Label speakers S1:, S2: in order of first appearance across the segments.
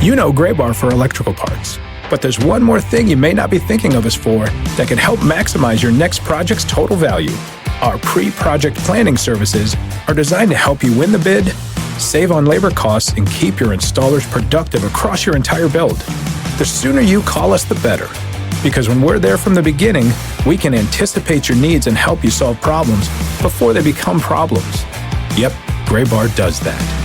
S1: You know Gray Bar for electrical parts, but there's one more thing you may not be thinking of us for that can help maximize your next project's total value. Our pre-project planning services are designed to help you win the bid, save on labor costs, and keep your installers productive across your entire build. The sooner you call us, the better. Because when we're there from the beginning, we can anticipate your needs and help you solve problems before they become problems. Yep, Gray Bar does that.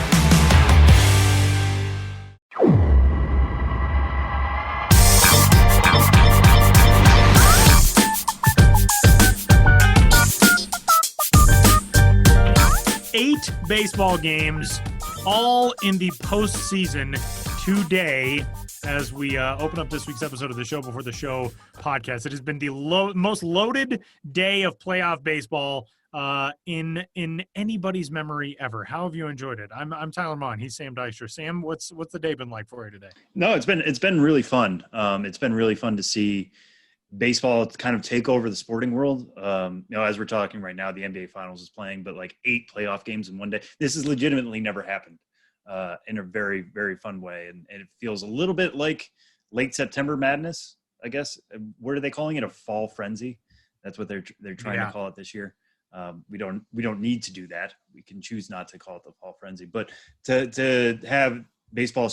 S2: Eight baseball games, all in the postseason today. As we open up this week's episode of the Show Before the Show podcast, it has been the most loaded day of playoff baseball in anybody's memory ever. How have you enjoyed it? I'm Tyler Mon. He's Sam Dykstra. Sam, what's the day been like for you today?
S3: No, it's been really fun. It's been really fun to see baseball kind of take over the sporting world. As we're talking right now, the NBA Finals is playing, but like 8 playoff games in one day. This has legitimately never happened. In a very, very fun way. And it feels a little bit like late September madness, I guess. What are they calling it? A fall frenzy? That's what they're trying to call it this year. We don't need to do that. We can choose not to call it the fall frenzy. But to have baseball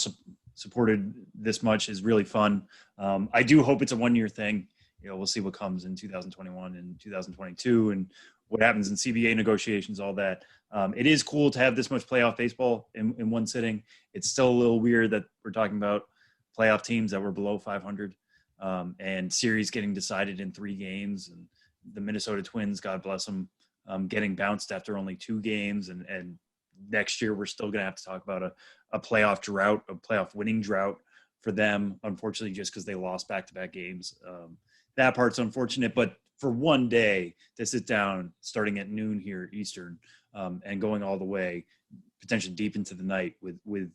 S3: supported this much is really fun. I do hope it's a one-year thing. We'll see what comes in 2021 and 2022 and what happens in CBA negotiations, all that. It is cool to have this much playoff baseball in one sitting. It's still a little weird that we're talking about playoff teams that were below 500 and series getting decided in 3 games. And the Minnesota Twins, God bless them, getting bounced after only 2 games. And next year, we're still going to have to talk about a playoff drought, a playoff winning drought for them, unfortunately, just because they lost back-to-back games. That part's unfortunate, but for one day to sit down starting at noon here Eastern and going all the way potentially deep into the night with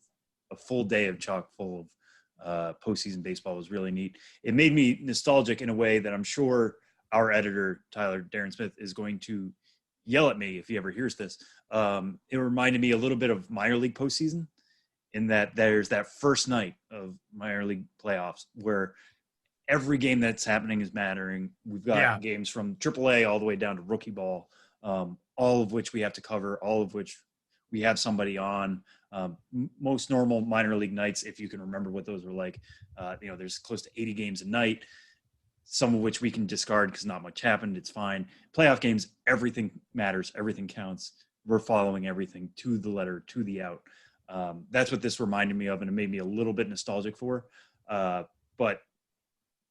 S3: a full day of chock full of postseason baseball was really neat. It made me nostalgic in a way that I'm sure our editor, Tyler Darren Smith, is going to yell at me if he ever hears this. It reminded me a little bit of minor league postseason in that there's that first night of minor league playoffs where every game that's happening is mattering. We've got games from AAA all the way down to rookie ball, all of which we have to cover, all of which we have somebody on. Most normal minor league nights, if you can remember what those were like, there's close to 80 games a night, some of which we can discard because not much happened. It's fine. Playoff games, everything matters. Everything counts. We're following everything to the letter, to the out. That's what this reminded me of, and it made me a little bit nostalgic for. But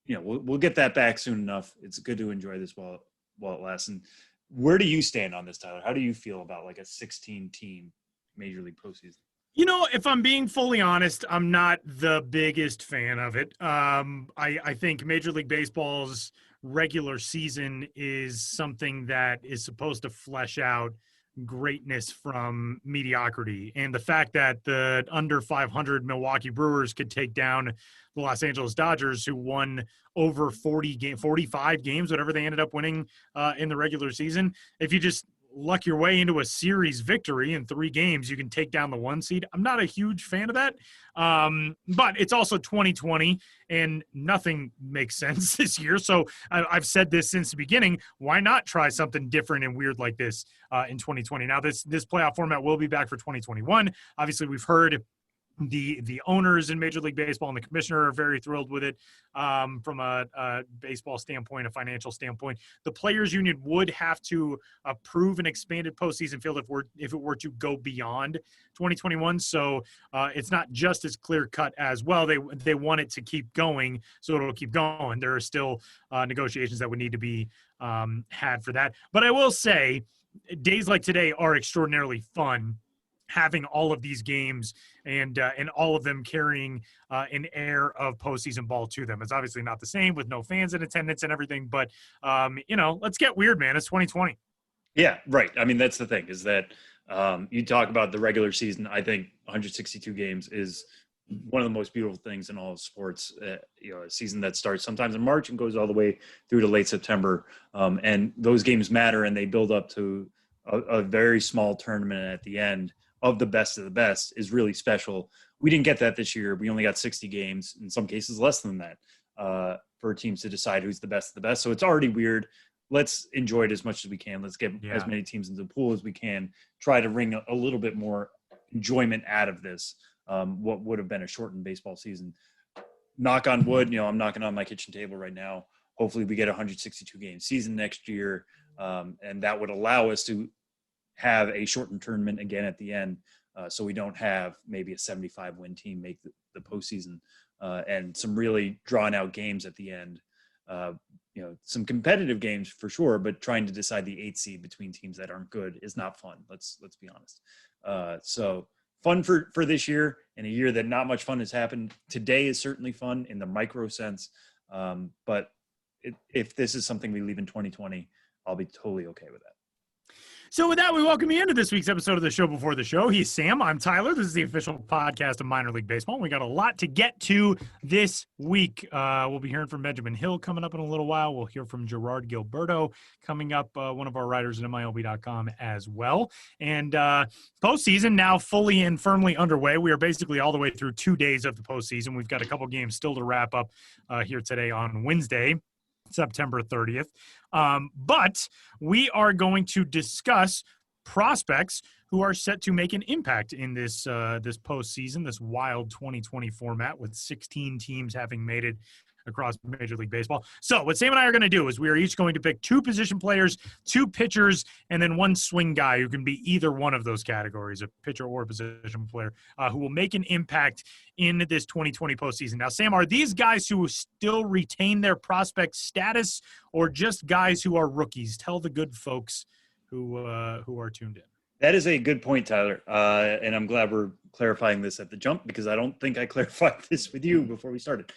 S3: we'll get that back soon enough. It's good to enjoy this while it lasts. And where do you stand on this, Tyler? How do you feel about like a 16-team Major League postseason?
S2: If I'm being fully honest, I'm not the biggest fan of it. I think Major League Baseball's regular season is something that is supposed to flesh out greatness from mediocrity. And the fact that the under 500 Milwaukee Brewers could take down the Los Angeles Dodgers, who won over 45 games, whatever they ended up winning in the regular season. If you just luck your way into a series victory in 3 games, you can take down the 1 seed. I'm not a huge fan of that. But it's also 2020 and nothing makes sense this year. So I've said this since the beginning. Why not try something different and weird like this in 2020? Now this playoff format will be back for 2021. Obviously we've heard the owners in Major League Baseball and the commissioner are very thrilled with it from a baseball standpoint, a financial standpoint. The players union would have to approve an expanded postseason field if it were to go beyond 2021. So it's not just as clear cut as well. They want it to keep going, so it'll keep going. There are still negotiations that would need to be had for that. But I will say, days like today are extraordinarily fun, having all of these games and all of them carrying an air of postseason ball to them. It's obviously not the same with no fans in attendance and everything, but let's get weird, man. It's 2020.
S3: Yeah, right. I mean, that's the thing is that you talk about the regular season. I think 162 games is one of the most beautiful things in all of sports. A season that starts sometimes in March and goes all the way through to late September. And those games matter and they build up to a very small tournament at the end of the best is really special We didn't get that this year. We only got 60 games, in some cases less than that, for teams to decide who's the best of the best. So it's already weird. Let's enjoy it as much as we can. Let's get as many teams into the pool as we can. Try to wring a little bit more enjoyment out of this, what would have been a shortened baseball season. Knock on wood, I'm knocking on my kitchen table right now. Hopefully we get a 162-game season next year, and that would allow us to have a shortened tournament again at the end, so we don't have maybe a 75-win team make the postseason, and some really drawn-out games at the end. Some competitive games for sure, but trying to decide the 8th seed between teams that aren't good is not fun. Let's be honest. So fun for this year, in a year that not much fun has happened. Today is certainly fun in the micro sense, but if this is something we leave in 2020, I'll be totally okay with that.
S2: So with that, we welcome you into this week's episode of the Show Before the Show. He's Sam. I'm Tyler. This is the official podcast of Minor League Baseball. We got a lot to get to this week. We'll be hearing from Benjamin Hill coming up in a little while. We'll hear from Gerard Gilberto coming up, one of our writers at MiLB.com as well. And postseason now fully and firmly underway. We are basically all the way through 2 days of the postseason. We've got a couple games still to wrap up here today on Wednesday, September 30th. But we are going to discuss prospects who are set to make an impact in this postseason, this wild 2020 format with 16 teams having made it across Major League Baseball. So what Sam and I are going to do is we are each going to pick 2 position players, 2 pitchers, and then 1 swing guy who can be either one of those categories, a pitcher or a position player, who will make an impact in this 2020 postseason. Now, Sam, are these guys who still retain their prospect status or just guys who are rookies? Tell the good folks who are tuned in.
S3: That is a good point, Tyler. And I'm glad we're clarifying this at the jump, because I don't think I clarified this with you before we started.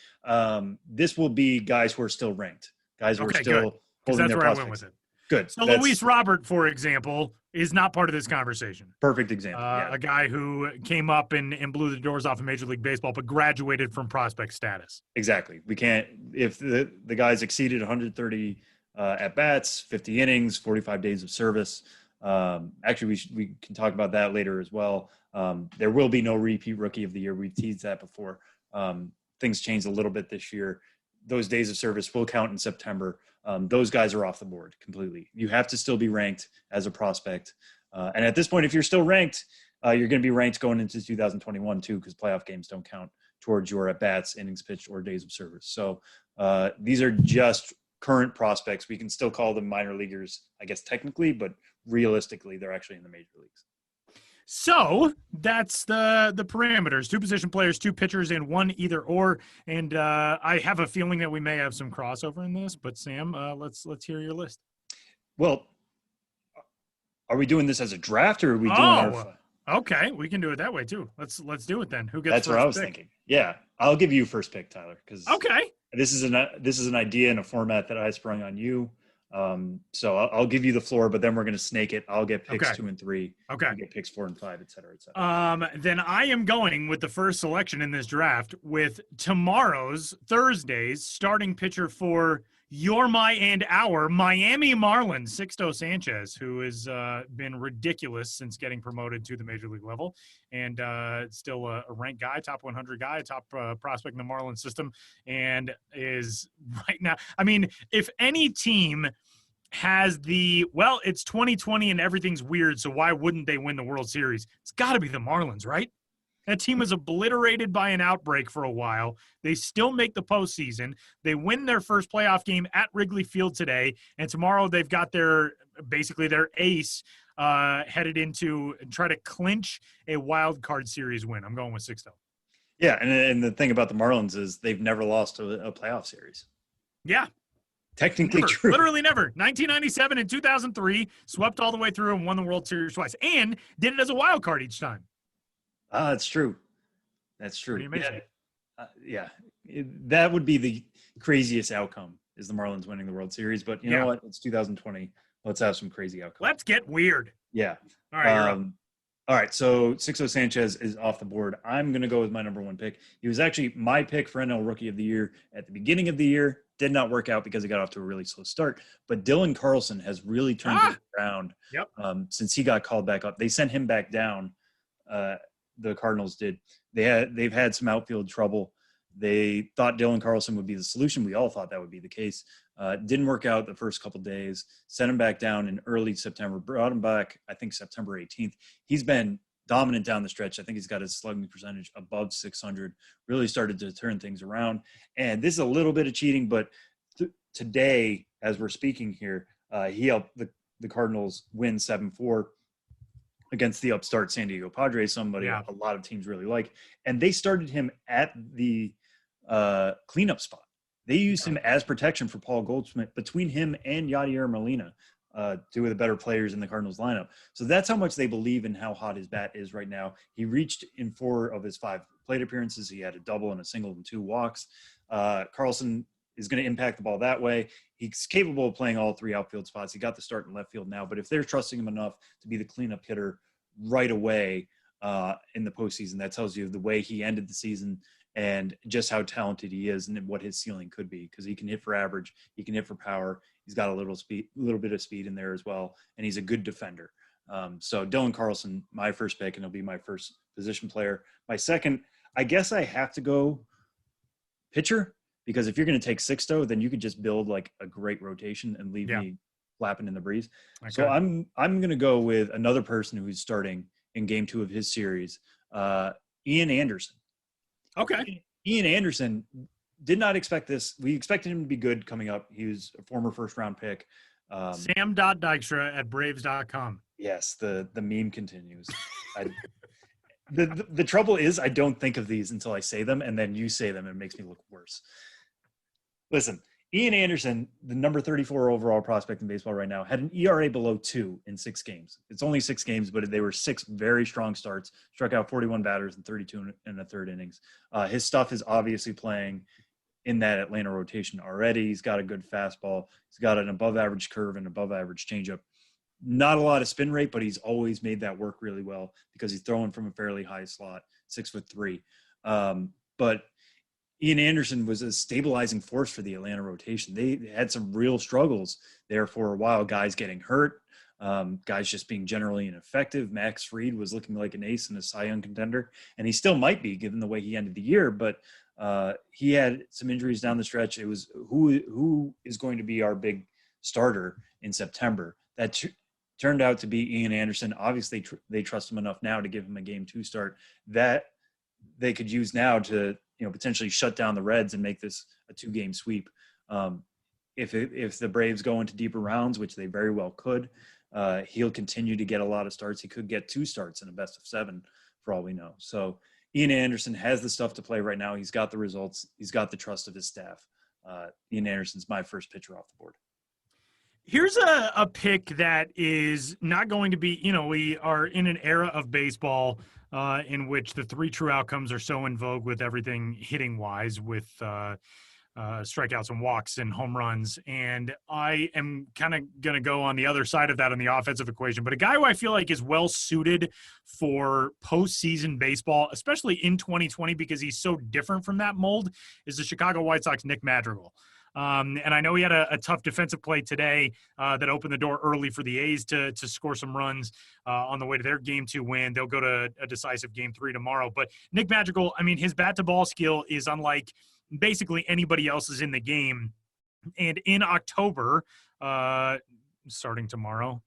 S3: This will be guys who are still ranked, guys who are still holding their prospects. That's where I went with it. Good.
S2: So Luis Robert, for example, is not part of this conversation.
S3: Perfect example.
S2: A guy who came up and blew the doors off of Major League Baseball, but graduated from prospect status.
S3: Exactly. We can't, if the guys exceeded 130 at-bats, 50 innings, 45 days of service. Actually, we can talk about that later as well. There will be no repeat rookie of the year. We've teased that before. Things changed a little bit this year. Those days of service will count in September. Those guys are off the board completely. You have to still be ranked as a prospect. And at this point, if you're still ranked, you're going to be ranked going into 2021 too, because playoff games don't count towards your at-bats, innings pitched, or days of service. So these are just current prospects. We can still call them minor leaguers, I guess, technically, but realistically, they're actually in the major leagues.
S2: So that's the parameters: 2 position players, 2 pitchers, and 1 either or. And I have a feeling that we may have some crossover in this. But Sam, let's hear your list.
S3: Well, are we doing this as a draft, or are we doing our?
S2: Okay, we can do it that way too. Let's do it then. Who gets?
S3: That's what I was thinking. Yeah, I'll give you first pick, Tyler, because this is an idea and a format that I sprung on you. So I'll give you the floor, but then we're going to snake it. I'll get picks 2 and 3.
S2: Okay.
S3: You get picks 4 and 5, et cetera, et cetera.
S2: Then I am going with the first selection in this draft with Thursday's starting pitcher for our Miami Marlins, Sixto Sanchez, who has been ridiculous since getting promoted to the major league level, and still a ranked guy, top 100 guy, top prospect in the Marlins system, and is right now. I mean, if any team has it's 2020 and everything's weird, so why wouldn't they win the World Series? It's got to be the Marlins, right? That team was obliterated by an outbreak for a while. They still make the postseason. They win their first playoff game at Wrigley Field today, and tomorrow they've got their ace headed into try to clinch a wild card series win. I'm going with Sixto.
S3: Yeah, and the thing about the Marlins is they've never lost a playoff series.
S2: Yeah.
S3: Technically
S2: never,
S3: true.
S2: Literally never. 1997 and 2003, swept all the way through and won the World Series twice, and did it as a wild card each time.
S3: That's true. That's true.
S2: Pretty amazing.
S3: That would be the craziest outcome, is the Marlins winning the World Series. But you know what? It's 2020. Let's have some crazy outcomes.
S2: Let's get weird.
S3: Yeah.
S2: All right.
S3: All right. So Sixto Sanchez is off the board. I'm going to go with my number 1 pick. He was actually my pick for NL Rookie of the Year at the beginning of the year. Did not work out because he got off to a really slow start. But Dylan Carlson has really turned it around since he got called back up. They sent him back down. The Cardinals did. they've had some outfield trouble. They thought Dylan Carlson would be the solution. We all thought that would be the case. Didn't work out the first couple days. Sent him back down in early September. Brought him back, I think, September 18th. He's been dominant down the stretch. I think he's got his slugging percentage above 600. Really started to turn things around. And this is a little bit of cheating, but today, as we're speaking here, he helped the Cardinals win 7-4 against the upstart San Diego Padres, somebody a lot of teams really like. And they started him at the cleanup spot. They used him as protection for Paul Goldschmidt, between him and Yadier Molina, two of the better players in the Cardinals lineup. So that's how much they believe in how hot his bat is right now. He reached in 4 of his 5 plate appearances. He had a double and a single and 2 walks. Carlson is going to impact the ball that way. He's capable of playing all 3 outfield spots. He got the start in left field now, but if they're trusting him enough to be the cleanup hitter right away in the postseason, that tells you the way he ended the season and just how talented he is and what his ceiling could be, because he can hit for average, he can hit for power, he's got a little bit of speed in there as well, and he's a good defender. So Dylan Carlson, my first pick, and he'll be my first position player. My second, I guess I have to go pitcher, because if you're going to take Sixto, then you could just build like a great rotation and leave me flapping in the breeze. Okay. So I'm going to go with another person who's starting in game 2 of his series, Ian Anderson.
S2: Okay.
S3: Ian Anderson, did not expect this. We expected him to be good coming up. He was a former first-round pick.
S2: Sam.Dykstra at Braves.com.
S3: Yes, the meme continues. The trouble is I don't think of these until I say them, and then you say them, and it makes me look worse. Listen, Ian Anderson, the number 34 overall prospect in baseball right now, had an ERA below 2 in 6 games. It's only 6 games, but they were 6 very strong starts. Struck out 41 batters in 32 and a third innings. His stuff is obviously playing in that Atlanta rotation already. He's got a good fastball. He's got an above-average curve and above-average changeup. Not a lot of spin rate, but he's always made that work really well because he's throwing from a fairly high slot, 6'3". But Ian Anderson was a stabilizing force for the Atlanta rotation. They had some real struggles there for a while. Guys getting hurt, guys just being generally ineffective. Max Fried was looking like an ace and a Cy Young contender, and he still might be given the way he ended the year. But he had some injuries down the stretch. It was who is going to be our big starter in September. That turned out to be Ian Anderson. Obviously, they trust him enough now to give him a game 2 start that they could use now to potentially shut down the Reds and make this a 2-game sweep. If the Braves go into deeper rounds, which they very well could, he'll continue to get a lot of starts. He could get 2 starts in a best of 7 for all we know. So Ian Anderson has the stuff to play right now. He's got the results. He's got the trust of his staff. Ian Anderson's my first pitcher off the board.
S2: Here's a pick that is not going to be, we are in an era of baseball in which the 3 true outcomes are so in vogue with everything hitting wise, with strikeouts and walks and home runs. And I am kind of going to go on the other side of that on the offensive equation. But a guy who I feel like is well suited for postseason baseball, especially in 2020, because he's so different from that mold, is the Chicago White Sox, Nick Madrigal. And I know he had a tough defensive play today that opened the door early for the A's to score some runs on the way to their Game 2 win. They'll go to a decisive Game 3 tomorrow. But Nick Madrigal, his bat-to-ball skill is unlike basically anybody else's in the game. And in October, starting tomorrow,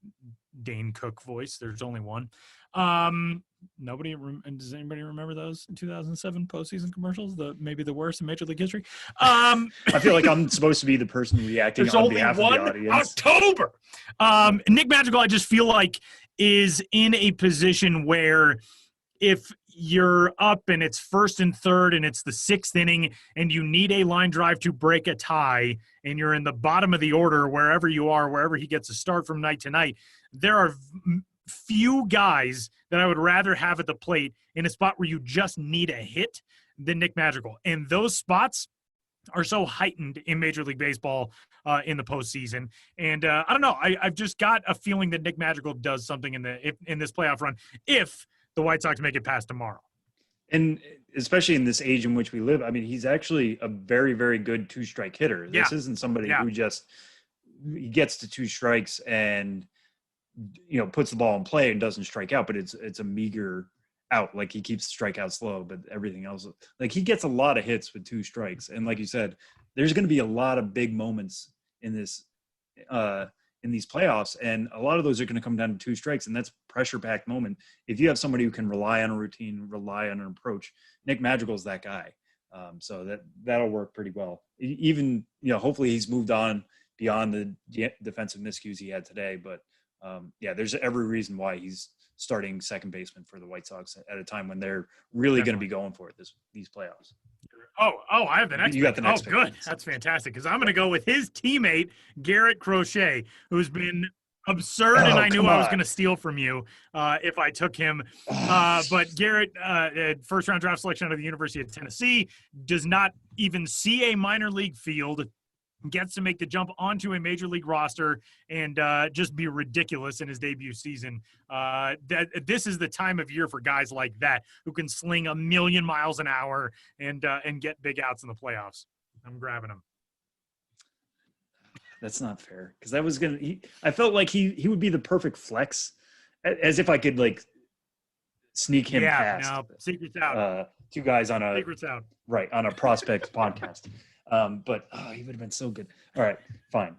S2: Dane Cook voice, there's only one. Does anybody remember those 2007 postseason commercials? Maybe the worst in Major League history.
S3: I feel like I'm supposed to be the person reacting on behalf of the audience.
S2: October. Nick Madrigal, I just feel like, is in a position where if you're up and it's 1st and 3rd and it's the 6th inning and you need a line drive to break a tie and you're in the bottom of the order, wherever you are, wherever he gets a start from night to night, there are few guys that I would rather have at the plate in a spot where you just need a hit than Nick Madrigal. And those spots are so heightened in Major League Baseball in the postseason. And I don't know. I've just got a feeling that Nick Madrigal does something in this playoff run if the White Sox make it past tomorrow.
S3: And especially in this age in which we live, he's actually a very, very good 2-strike hitter. This isn't somebody who just he gets to 2 strikes and puts the ball in play and doesn't strike out, but it's a meager out. Like he keeps strikeouts low, but everything else, like he gets a lot of hits with 2 strikes. And like you said, there's going to be a lot of big moments in this, in these playoffs. And a lot of those are going to come down to 2 strikes. And that's pressure packed moment. If you have somebody who can rely on a routine, rely on an approach, Nick Madrigal's that guy. So that'll work pretty well. Even, hopefully he's moved on beyond the defensive miscues he had today. But there's every reason why he's starting second baseman for the White Sox at a time when they're really going to be going for it these playoffs.
S2: Oh, I have the next.
S3: You got the next.
S2: Oh, good. That's fantastic. Because I'm going to go with his teammate Garrett Crochet, who's been absurd, and I knew I was going to steal from you if I took him. But Garrett, first-round draft selection out of the University of Tennessee, does not even see a minor league field, gets to make the jump onto a major league roster and just be ridiculous in his debut season. This is the time of year for guys like that who can sling 1,000,000 miles an hour and get big outs in the playoffs. I'm grabbing him.
S3: That's not fair because I felt like he would be the perfect flex, as if I could like sneak him past.
S2: No, secret's out.
S3: 2 guys on a
S2: secret's out.
S3: Right, on a prospects podcast. But he would have been so good. All right, fine.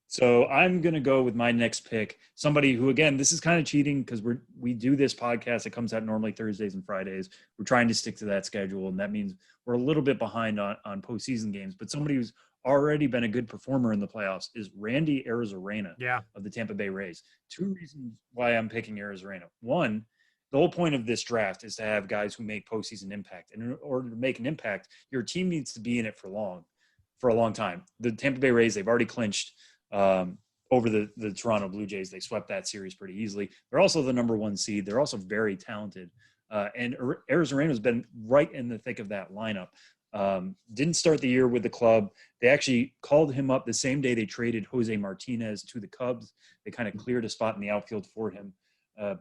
S3: So I'm going to go with my next pick, somebody who, again, this is kind of cheating because we do this podcast. It comes out normally Thursdays and Fridays. We're trying to stick to that schedule, and that means we're a little bit behind on postseason games. But somebody who's already been a good performer in the playoffs is Randy Arozarena of the Tampa Bay Rays. 2 reasons why I'm picking Arozarena. One, the whole point of this draft is to have guys who make postseason impact. And in order to make an impact, your team needs to be in it for a long time. The Tampa Bay Rays, they've already clinched over the Toronto Blue Jays. They swept that series pretty easily. They're also the number 1 seed. They're also very talented. And Arozarena's been right in the thick of that lineup. Didn't start the year with the club. They actually called him up the same day they traded Jose Martinez to the Cubs. They kind of cleared a spot in the outfield for him.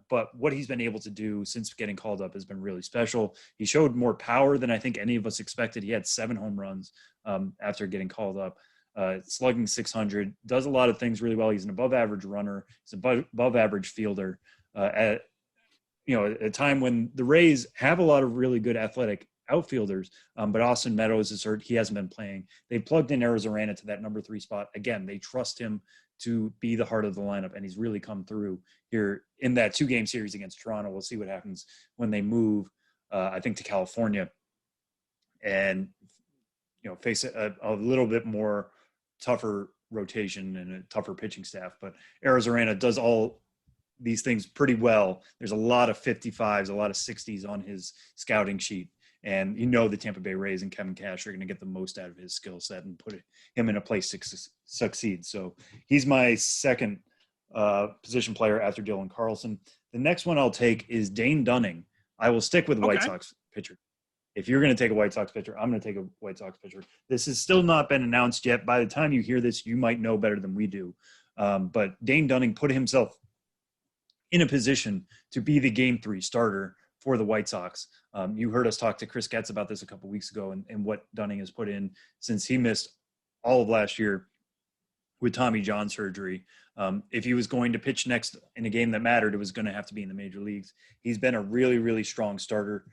S3: But what he's been able to do since getting called up has been really special. He showed more power than I think any of us expected. He had 7 home runs after getting called up, slugging .600, does a lot of things really well. He's an above average runner. He's an above average fielder at a time when the Rays have a lot of really good athletic outfielders, but Austin Meadows is hurt. He hasn't been playing. They plugged in Arozarena to that number 3 spot. Again, they trust him to be the heart of the lineup, and he's really come through here in that 2-game series against Toronto. We'll see what happens when they move, I think, to California and, face a little bit more tougher rotation and a tougher pitching staff. But Arozarena does all these things pretty well. There's a lot of 55s, a lot of 60s on his scouting sheet. And the Tampa Bay Rays and Kevin Cash are going to get the most out of his skill set and put him in a place to succeed. So he's my second position player after Dylan Carlson. The next one I'll take is Dane Dunning. I will stick with the White Sox pitcher. If you're going to take a White Sox pitcher, I'm going to take a White Sox pitcher. This has still not been announced yet. By the time you hear this, you might know better than we do. But Dane Dunning put himself in a position to be the Game 3 starter for the White Sox. You heard us talk to Chris Getz about this a couple weeks ago and what Dunning has put in since he missed all of last year with Tommy John surgery. If he was going to pitch next in a game that mattered, it was going to have to be in the major leagues. He's been a really, really strong starter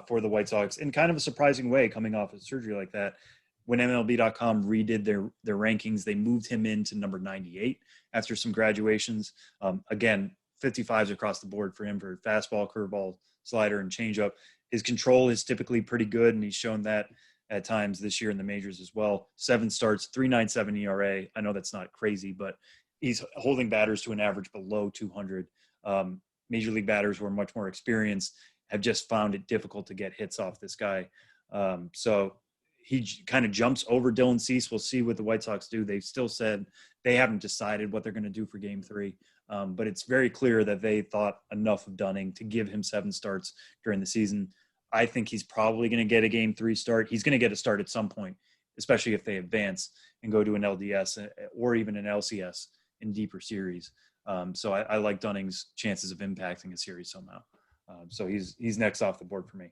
S3: for the White Sox in kind of a surprising way coming off of surgery like that. When MLB.com redid their rankings, they moved him into number 98 after some graduations. Again, 55s across the board for him for fastball, curveball, slider, and changeup. His control is typically pretty good, and he's shown that at times this year in the majors as well. 7 starts, 3.97 ERA. I know that's not crazy, but he's holding batters to an average below 200. Major league batters who are much more experienced have just found it difficult to get hits off this guy. So he kind of jumps over Dylan Cease. We'll see what the White Sox do. They've still said they haven't decided what they're going to do for Game 3. But it's very clear that they thought enough of Dunning to give him 7 starts during the season. I think he's probably going to get a Game 3 start. He's going to get a start at some point, especially if they advance and go to an LDS or even an LCS in deeper series. So I like Dunning's chances of impacting a series somehow. So he's next off the board for me.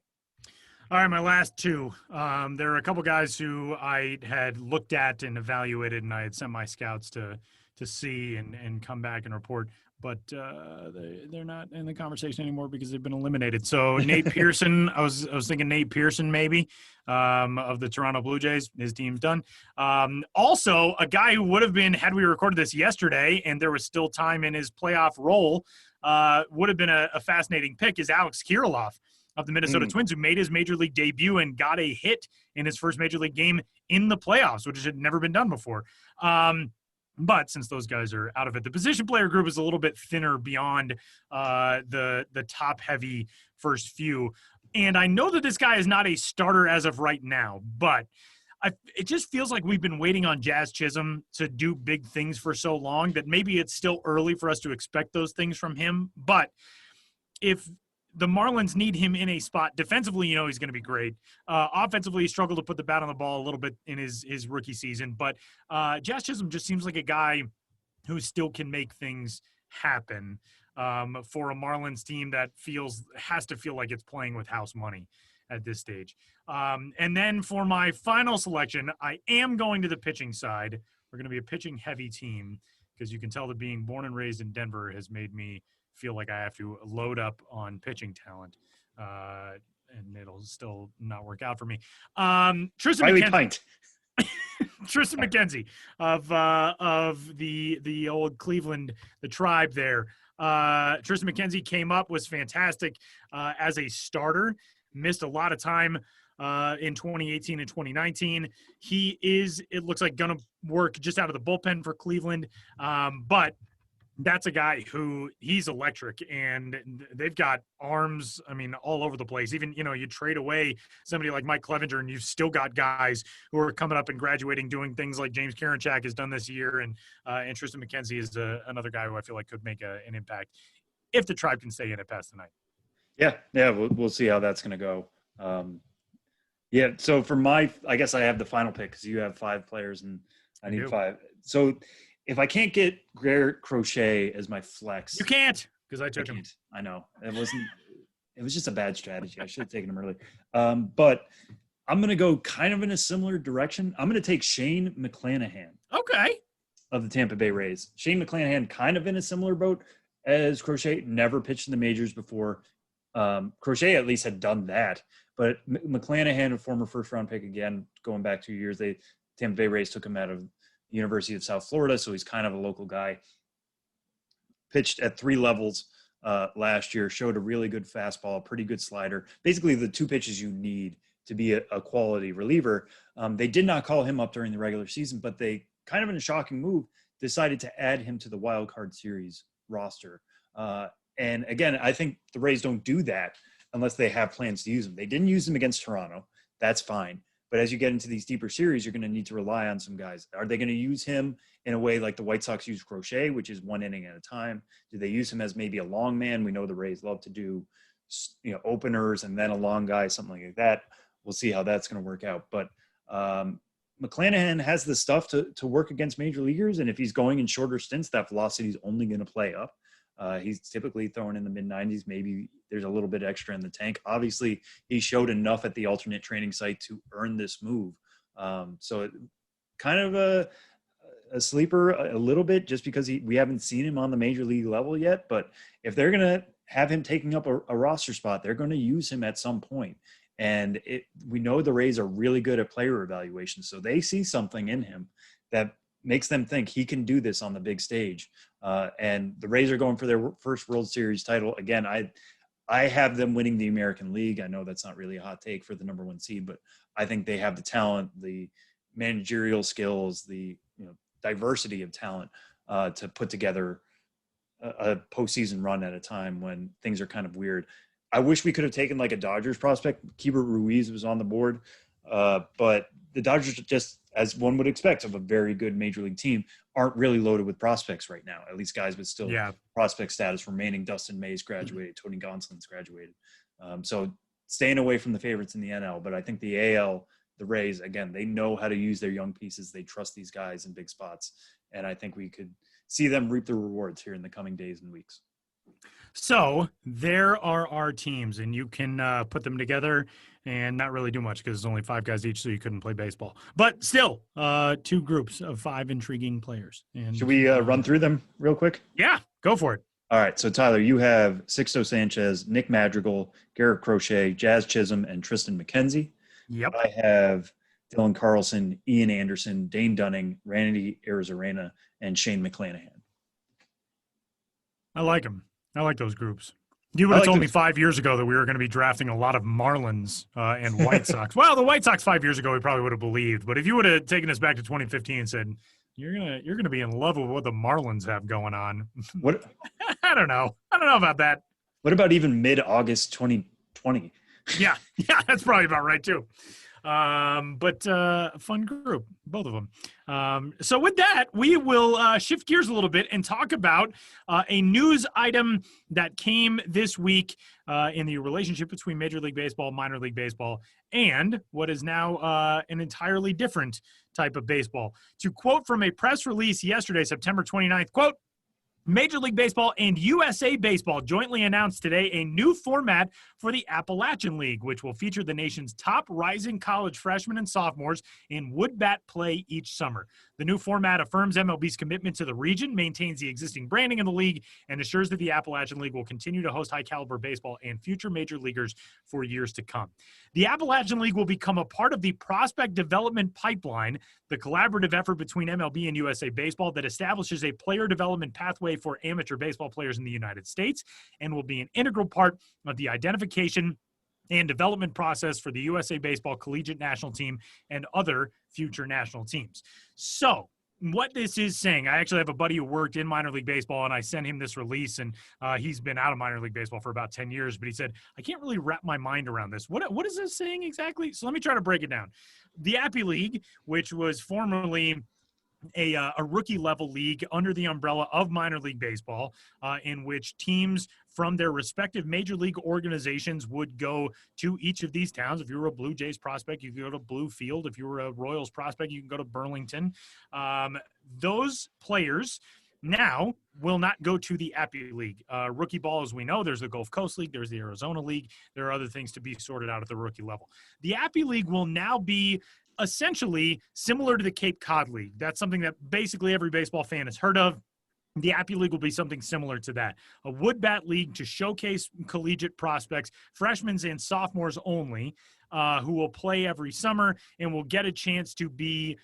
S2: All right, my last 2. There are a couple guys who I had looked at and evaluated, and I had sent my scouts to to see and come back and report. But they're not in the conversation anymore because they've been eliminated. So Nate Pearson, I was thinking Nate Pearson maybe of the Toronto Blue Jays. His team's done. Also, a guy who would have been, had we recorded this yesterday and there was still time in his playoff role, would have been a fascinating pick is Alex Kirilloff of the Minnesota Twins, who made his major league debut and got a hit in his first major league game in the playoffs, which had never been done before. But since those guys are out of it, the position player group is a little bit thinner beyond the top-heavy first few. And I know that this guy is not a starter as of right now, but it just feels like we've been waiting on Jazz Chisholm to do big things for so long that maybe it's still early for us to expect those things from him. But if the Marlins need him in a spot defensively, he's going to be great. Offensively, he struggled to put the bat on the ball a little bit in his rookie season, but Jazz Chisholm just seems like a guy who still can make things happen for a Marlins team that has to feel like it's playing with house money at this stage. And then for my final selection, I am going to the pitching side. We're going to be a pitching heavy team because you can tell that being born and raised in Denver has made me feel like I have to load up on pitching talent, and it'll still not work out for me. Tristan McKenzie. Tristan McKenzie of the old Cleveland, the tribe there. Tristan McKenzie came up, was fantastic as a starter, missed a lot of time in 2018 and 2019. He is, it looks like, going to work just out of the bullpen for Cleveland, but that's a guy who he's electric, and they've got arms, all over the place. Even, you trade away somebody like Mike Clevenger, and you've still got guys who are coming up and graduating, doing things like James Karinchak has done this year. And Tristan McKenzie is another guy who I feel like could make an impact if the Tribe can stay in it past the night.
S3: Yeah. We'll see how that's going to go. So for I guess I have the final pick because you have 5 players and I need 5. So if I can't get Garrett Crochet as my flex,
S2: you can't, because I took him.
S3: I know it was just a bad strategy. I should have taken him early. But I'm going to go kind of in a similar direction. I'm going to take Shane McClanahan.
S2: Okay.
S3: Of the Tampa Bay Rays. Shane McClanahan kind of in a similar boat as Crochet, never pitched in the majors before. Crochet at least had done that, but McClanahan, a former first-round pick, again, going back 2 years, Tampa Bay Rays took him out of University of South Florida, so he's kind of a local guy. Pitched at 3 levels last year, showed a really good fastball, pretty good slider. Basically, the 2 pitches you need to be a quality reliever. They did not call him up during the regular season, but they, kind of in a shocking move, decided to add him to the Wild Card Series roster. And again, I think the Rays don't do that unless they have plans to use him. They didn't use him against Toronto. That's fine. But as you get into these deeper series, you're going to need to rely on some guys. Are they going to use him in a way like the White Sox use Crochet, which is 1 inning at a time? Do they use him as maybe a long man? We know the Rays love to do, openers and then a long guy, something like that. We'll see how that's going to work out. But McClanahan has the stuff to work against major leaguers. And if he's going in shorter stints, that velocity is only going to play up. He's typically throwing in the mid-90s. Maybe there's a little bit extra in the tank. Obviously, he showed enough at the alternate training site to earn this move. So kind of a sleeper a little bit just because we haven't seen him on the major league level yet. But if they're going to have him taking up a roster spot, they're going to use him at some point. And we know the Rays are really good at player evaluation. So they see something in him that makes them think he can do this on the big stage. And the Rays are going for their first World Series title. Again, I have them winning the American League. I know that's not really a hot take for the number 1 seed, but I think they have the talent, the managerial skills, the diversity of talent to put together a postseason run at a time when things are kind of weird. I wish we could have taken like a Dodgers prospect. Keibert Ruiz was on the board, but the Dodgers, just as one would expect of a very good major league team, aren't really loaded with prospects right now. At least guys with still prospect status remaining. Dustin May's graduated. Tony Gonsolin's graduated. So staying away from the favorites in the NL. But I think the AL, the Rays, again, they know how to use their young pieces. They trust these guys in big spots. And I think we could see them reap the rewards here in the coming days and weeks.
S2: So there are our teams, and you can put them together and not really do much because it's only 5 guys each, so you couldn't play baseball. But still, 2 groups of 5 intriguing players. And
S3: should we run through them real quick?
S2: Yeah, go for it.
S3: All right. So, Tyler, you have Sixto Sanchez, Nick Madrigal, Garrett Crochet, Jazz Chisholm, and Tristan McKenzie.
S2: Yep.
S3: I have Dylan Carlson, Ian Anderson, Dane Dunning, Randy Arizarena, and Shane McClanahan.
S2: I like them. I like those groups. You would have told me 5 years ago that we were going to be drafting a lot of Marlins and White Sox. Well, the White Sox 5 years ago, we probably would have believed. But if you would have taken us back to 2015 and said, you're gonna be in love with what the Marlins have going on.
S3: What?
S2: I don't know about that.
S3: What about even mid-August 2020?
S2: Yeah, that's probably about right too. But fun group, both of them. So with that, we will shift gears a little bit and talk about a news item that came this week in the relationship between Major League Baseball, minor league baseball, and what is now an entirely different type of baseball. To quote from a press release yesterday, September 29th, quote, Major League Baseball and USA Baseball jointly announced today a new format for the Appalachian League, which will feature the nation's top rising college freshmen and sophomores in wood bat play each summer. The new format affirms MLB's commitment to the region, maintains the existing branding of the league, and assures that the Appalachian League will continue to host high-caliber baseball and future major leaguers for years to come. The Appalachian League will become a part of the prospect development pipeline, the collaborative effort between MLB and USA Baseball that establishes a player development pathway for amateur baseball players in the United States, and will be an integral part of the identification and development process for the USA Baseball collegiate national team and other future national teams. So what this is saying, I actually have a buddy who worked in minor league baseball, and I sent him this release, and he's been out of minor league baseball for about 10 years, but he said, I can't really wrap my mind around this. What is this saying exactly? So let me try to break it down. The Appy League, which was formerly a rookie level league under the umbrella of minor league baseball, in which teams from their respective major league organizations would go to each of these towns. If you were a Blue Jays prospect, you could go to Bluefield. If you were a Royals prospect, you can go to Burlington. Those players now will not go to the Appy League. Rookie ball, as we know, there's the Gulf Coast League, there's the Arizona League. There are other things to be sorted out at the rookie level. The Appy League will now be essentially similar to the Cape Cod League. That's something that basically every baseball fan has heard of. The Appy League will be something similar to that. A wood bat league to showcase collegiate prospects, freshmen and sophomores only, who will play every summer and will get a chance to be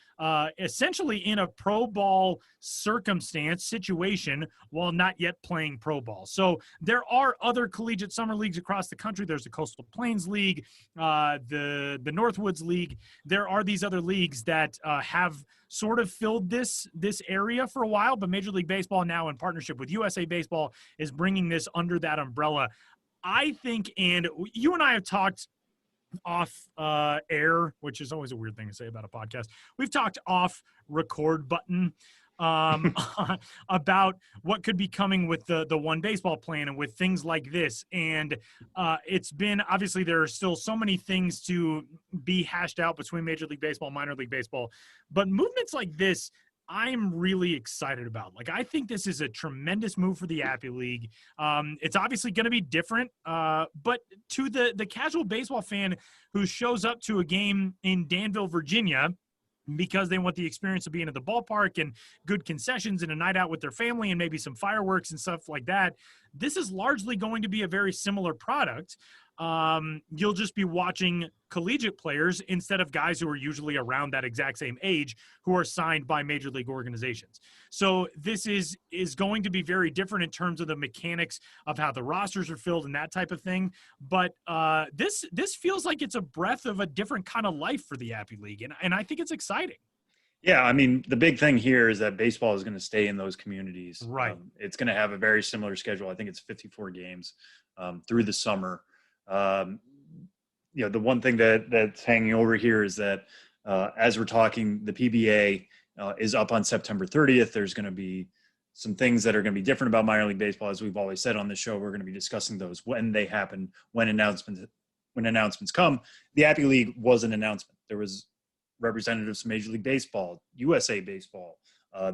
S2: essentially in a pro ball situation while not yet playing pro ball. So there are other collegiate summer leagues across the country. There's the Coastal Plains League, the Northwoods League. There are these other leagues that have sort of filled this area for a while, but Major League Baseball now in partnership with USA Baseball is bringing this under that umbrella. I think, and you and I have talked off air, which is always a weird thing to say about a podcast. We've talked off record button about what could be coming with the one baseball plan and with things like this. And it's been, obviously there are still so many things to be hashed out between Major League Baseball, minor league baseball, but movements like this, I'm really excited about. Like, I think this is a tremendous move for the Appy League. It's obviously going to be different, but to the casual baseball fan who shows up to a game in Danville, Virginia, because they want the experience of being at the ballpark and good concessions and a night out with their family and maybe some fireworks and stuff like that, this is largely going to be a very similar product. You'll just be watching collegiate players instead of guys who are usually around that exact same age who are signed by major league organizations. So this is going to be very different in terms of the mechanics of how the rosters are filled and that type of thing. But this feels like it's a breath of a different kind of life for the Appy League, and I think it's exciting.
S3: Yeah, I mean, the big thing here is that baseball is going to stay in those communities.
S2: Right.
S3: It's going to have a very similar schedule. I think it's 54 games through the summer. The one thing that's hanging over here is that as we're talking, the PBA is up on September 30th. There's going to be some things that are going to be different about minor league baseball. As we've always said on this show, we're going to be discussing those when they happen, when announcements come. The Appy League was an announcement. There was representatives from Major League Baseball, USA Baseball,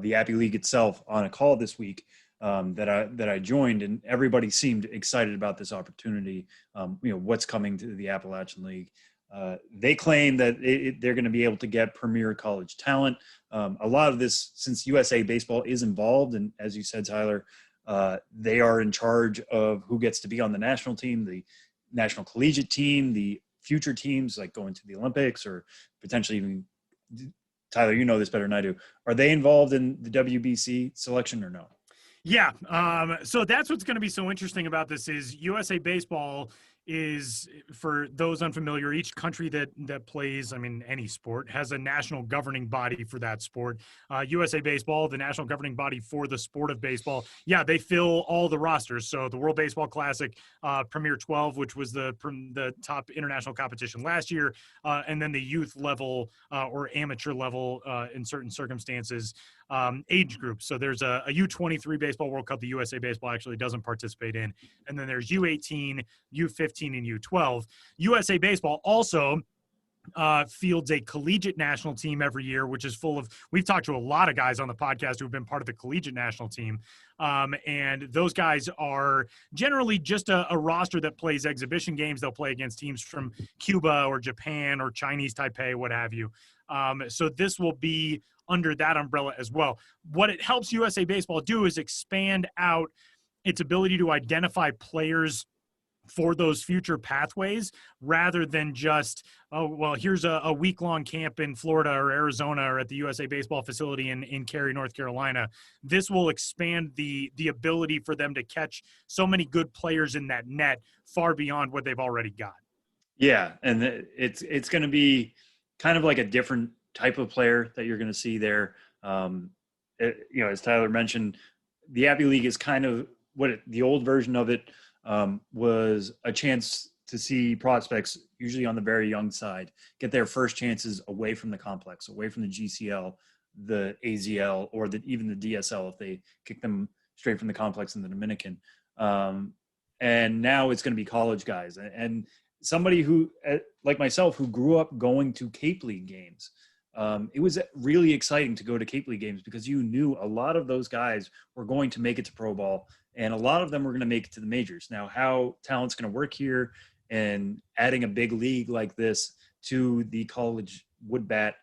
S3: the Appy League itself on a call this week that I joined, and everybody seemed excited about this opportunity. What's coming to the Appalachian League. They claim that they're going to be able to get premier college talent. A lot of this, since USA Baseball is involved, and as you said, Tyler, they are in charge of who gets to be on the national team, the national collegiate team, the future teams like going to the Olympics or potentially even, Tyler, you know this better than I do. Are they involved in the WBC selection or no?
S2: Yeah. So that's what's going to be so interesting about this is USA Baseball is, for those unfamiliar, each country that plays, I mean, any sport has a national governing body for that sport. USA Baseball, the national governing body for the sport of baseball, yeah, they fill all the rosters. So the World Baseball Classic, Premier 12, which was the top international competition last year, and then the youth level or amateur level in certain circumstances, age groups. So there's a U23 Baseball World Cup the USA Baseball actually doesn't participate in. And then there's U18, U15, and U12. USA Baseball also fields a collegiate national team every year, which is full of, we've talked to a lot of guys on the podcast who have been part of the collegiate national team. And those guys are generally just a roster that plays exhibition games. They'll play against teams from Cuba or Japan or Chinese Taipei, what have you. So this will be under that umbrella as well. What it helps USA Baseball do is expand out its ability to identify players for those future pathways rather than just, oh, well, here's a week-long camp in Florida or Arizona or at the USA Baseball facility in Cary, North Carolina. This will expand the ability for them to catch so many good players in that net far beyond what they've already got.
S3: Yeah, and it's going to be kind of like a different type of player that you're going to see there. As Tyler mentioned, the Appy League is kind of the old version of it was a chance to see prospects, usually on the very young side, get their first chances away from the complex, away from the GCL, the AZL, or even the DSL if they kick them straight from the complex in the Dominican. And now it's going to be college guys. And somebody who, like myself, who grew up going to Cape League games, it was really exciting to go to Cape League games because you knew a lot of those guys were going to make it to pro ball, and a lot of them were going to make it to the majors. Now, how talent's going to work here and adding a big league like this to the college wood bat,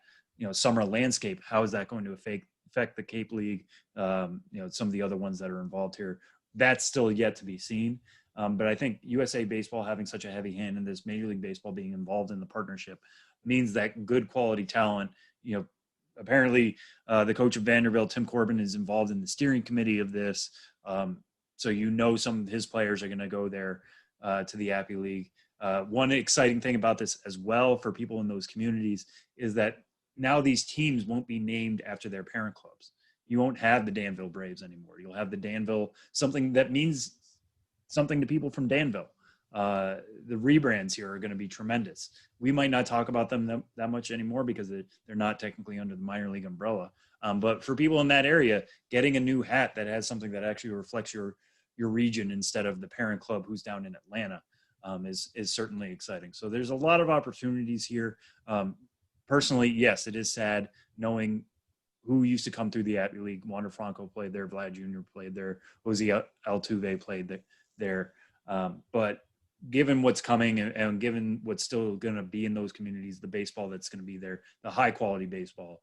S3: summer landscape, how is that going to affect the Cape League, some of the other ones that are involved here? That's still yet to be seen. But I think USA Baseball having such a heavy hand in this, Major League Baseball being involved in the partnership, means that good quality talent, apparently the coach of Vanderbilt, Tim Corbin, is involved in the steering committee of this. So some of his players are going to go there to the Appy League. One exciting thing about this as well for people in those communities is that now these teams won't be named after their parent clubs. You won't have the Danville Braves anymore. You'll have the Danville, something that means something to people from Danville. The rebrands here are going to be tremendous. We might not talk about them that much anymore because they're not technically under the minor league umbrella. But for people in that area, getting a new hat that has something that actually reflects your region instead of the parent club who's down in Atlanta is certainly exciting. So there's a lot of opportunities here. Personally, yes, it is sad knowing who used to come through the Appy League. Wander Franco played there, Vlad Jr. played there, Jose Altuve played there. But given what's coming and given what's still going to be in those communities, the baseball that's going to be there, the high quality baseball,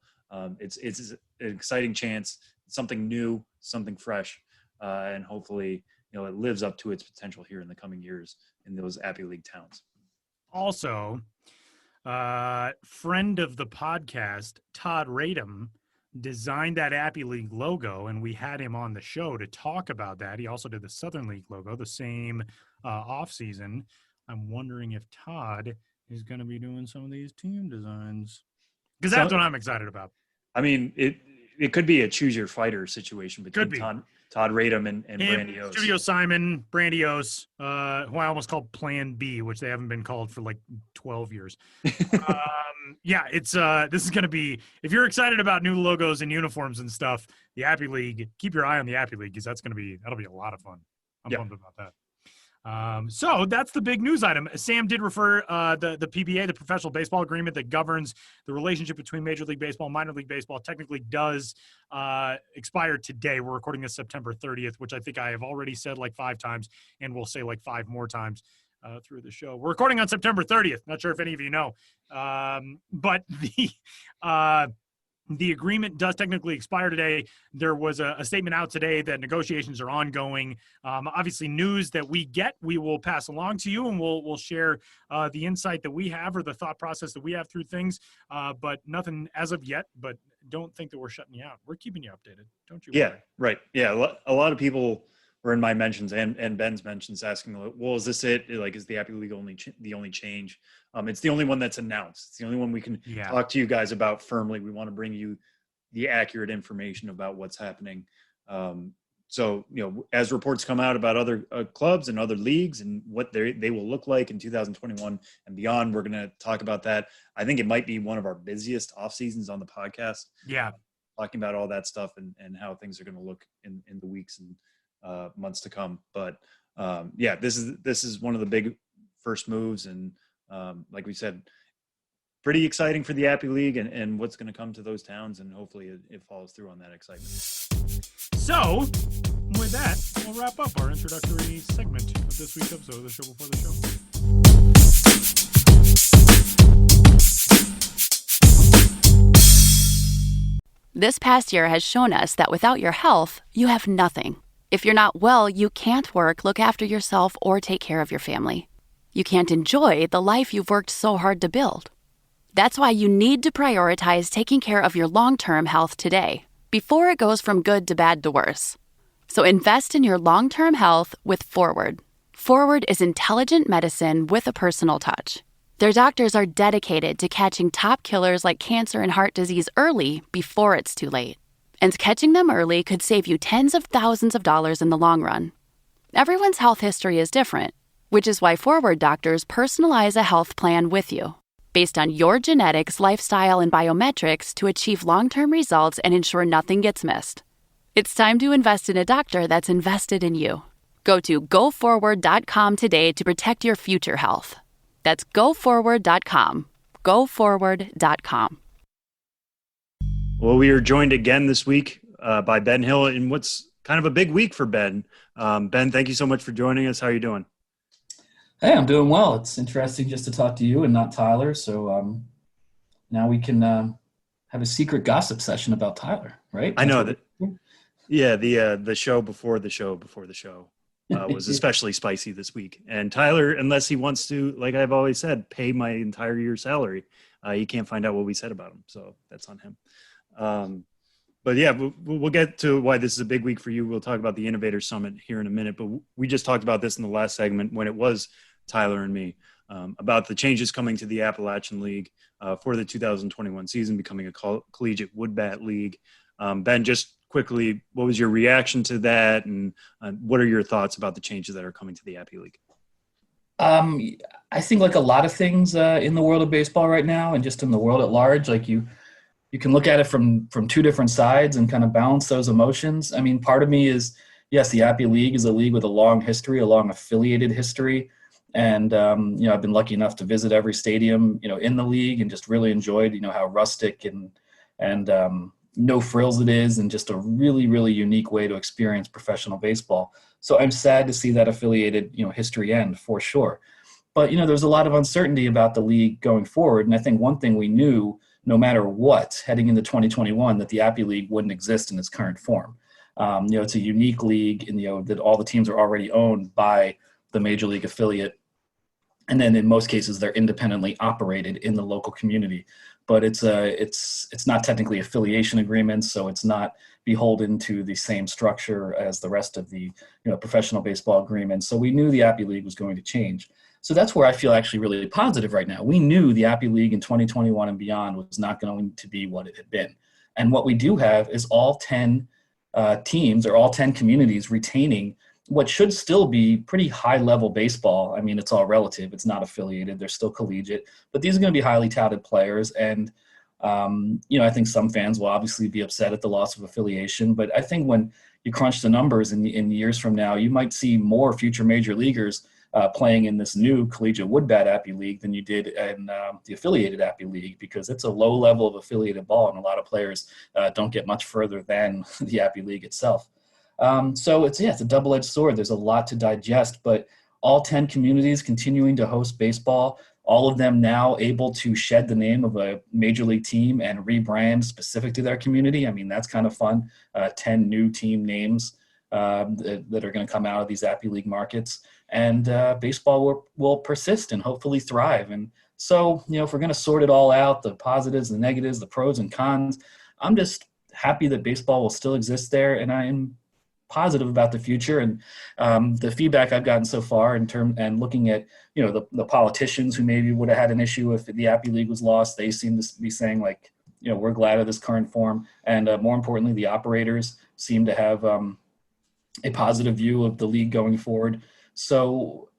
S3: it's an exciting chance, something new, something fresh, and hopefully it lives up to its potential here in the coming years in those Appy League towns.
S2: Also, friend of the podcast, Todd Radom, designed that Appy League logo, and we had him on the show to talk about that. He also did the Southern League logo, the same off season. I'm wondering if Todd is going to be doing some of these team designs, because that's what I'm excited about.
S3: I mean, it could be a choose your fighter situation between Todd Radom and Brandiose.
S2: Studio Simon, Brandiose, who I almost called Plan B, which they haven't been called for like 12 years. Yeah, it's this is going to be, if you're excited about new logos and uniforms and stuff, the Appy League, keep your eye on the Appy League because that'll be a lot of fun. I'm pumped about that. So that's the big news item. Sam did refer the PBA, the professional baseball agreement that governs the relationship between Major League Baseball and minor league baseball, technically does expire today. We're recording this September 30th, which I think I have already said like 5 times and will say like 5 more times. through the show. We're recording on September 30th. Not sure if any of you know, but the agreement does technically expire today. There was a statement out today that negotiations are ongoing. Obviously, news that we get, we will pass along to you, and we'll share the insight that we have or the thought process that we have through things. But nothing as of yet. But don't think that we're shutting you out. We're keeping you updated. Don't you?
S3: Yeah,
S2: worry.
S3: right. Yeah, a lot of people were in my mentions and Ben's mentions asking, well, is this it? Like, is the Appy League the only change? It's the only one that's announced. It's the only one we can talk to you guys about firmly. We want to bring you the accurate information about what's happening. So, as reports come out about other clubs and other leagues and what they will look like in 2021 and beyond, we're going to talk about that. I think it might be one of our busiest off seasons on the podcast.
S2: Yeah.
S3: Talking about all that stuff and how things are going to look in the weeks and months to come. But this is one of the big first moves, and like we said, pretty exciting for the Appy League and what's going to come to those towns, and hopefully it follows through on that excitement.
S2: So with that, we'll wrap up our introductory segment of this week's episode of the Show Before the Show.
S4: This past year has shown us that without your health, you have nothing. If you're not well, you can't work, look after yourself, or take care of your family. You can't enjoy the life you've worked so hard to build. That's why you need to prioritize taking care of your long-term health today, before it goes from good to bad to worse. So invest in your long-term health with Forward. Forward is intelligent medicine with a personal touch. Their doctors are dedicated to catching top killers like cancer and heart disease early before it's too late. And catching them early could save you tens of thousands of dollars in the long run. Everyone's health history is different, which is why Forward doctors personalize a health plan with you, based on your genetics, lifestyle, and biometrics to achieve long-term results and ensure nothing gets missed. It's time to invest in a doctor that's invested in you. Go to GoForward.com today to protect your future health. That's GoForward.com. GoForward.com.
S3: Well, we are joined again this week by Ben Hill in what's kind of a big week for Ben. Ben, thank you so much for joining us. How are you doing?
S5: Hey, I'm doing well. It's interesting just to talk to you and not Tyler. So now we can have a secret gossip session about Tyler, right?
S3: I know that. Yeah, the show before the show was especially spicy this week. And Tyler, unless he wants to, like I've always said, pay my entire year's salary, he can't find out what we said about him. So that's on him. But yeah, we'll get to why this is a big week for you. We'll talk about the Innovators Summit here in a minute, but we just talked about this in the last segment when it was Tyler and me, about the changes coming to the Appalachian League for the 2021 season, becoming a collegiate wood bat league. Ben, just quickly, what was your reaction to that, and what are your thoughts about the changes that are coming to the Appy League?
S5: I think like a lot of things in the world of baseball right now, and just in the world at large, like you can look at it from two different sides and kind of balance those emotions. I mean, part of me is, yes, the Appy League is a league with a long history, a long affiliated history. And, I've been lucky enough to visit every stadium, in the league, and just really enjoyed, how rustic and no frills it is, and just a really, really unique way to experience professional baseball. So I'm sad to see that affiliated, history end for sure. But, there's a lot of uncertainty about the league going forward. And I think one thing we knew, no matter what, heading into 2021, that the Appy League wouldn't exist in its current form. It's a unique league, and that all the teams are already owned by the major league affiliate. And then in most cases, they're independently operated in the local community. But it's not technically affiliation agreements, so it's not beholden to the same structure as the rest of the professional baseball agreements. So we knew the Appy League was going to change. So that's where I feel actually really positive right now. We knew the Appy League in 2021 and beyond was not going to be what it had been. And what we do have is all 10 teams, or all 10 communities, retaining what should still be pretty high-level baseball. I mean, it's all relative. It's not affiliated. They're still collegiate. But these are going to be highly touted players. And, I think some fans will obviously be upset at the loss of affiliation. But I think when you crunch the numbers in years from now, you might see more future major leaguers playing in this new collegiate woodbat Appy League than you did in the affiliated Appy League, because it's a low level of affiliated ball, and a lot of players don't get much further than the Appy League itself. So it's a double-edged sword. There's a lot to digest, but all 10 communities continuing to host baseball, all of them now able to shed the name of a major league team and rebrand specific to their community. I mean, that's kind of fun. 10 new team names that are going to come out of these Appy League markets. And baseball will persist and hopefully thrive. And so, if we're going to sort it all out, the positives, the negatives, the pros and cons, I'm just happy that baseball will still exist there. And I am positive about the future. And the feedback I've gotten so far and looking at, the politicians who maybe would have had an issue if the Appy League was lost, they seem to be saying like, we're glad of this current form. And more importantly, the operators seem to have a positive view of the league going forward. So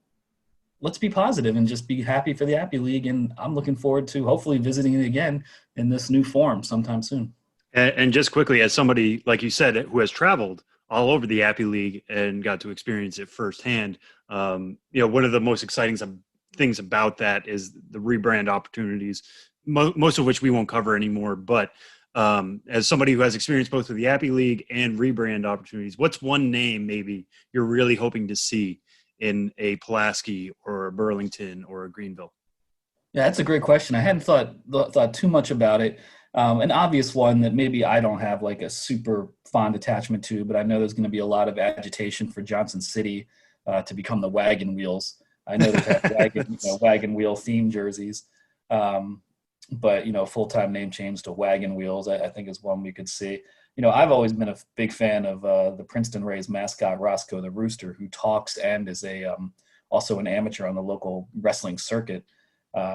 S5: let's be positive and just be happy for the Appy League. And I'm looking forward to hopefully visiting it again in this new form sometime soon.
S3: And just quickly, as somebody, like you said, who has traveled all over the Appy League and got to experience it firsthand, one of the most exciting things about that is the rebrand opportunities, most of which we won't cover anymore. But as somebody who has experience both with the Appy League and rebrand opportunities, what's one name maybe you're really hoping to see in a Pulaski or a Burlington or a Greenville?
S5: Yeah, that's a great question. I hadn't thought too much about it. An obvious one that maybe I don't have like a super fond attachment to, but I know there's going to be a lot of agitation for Johnson City to become the Wagon Wheels. I know they've had wagon wheel themed jerseys, but full-time name change to Wagon Wheels, I think is one we could see. I've always been a big fan of the Princeton Rays mascot, Roscoe the Rooster, who talks and is also an amateur on the local wrestling circuit.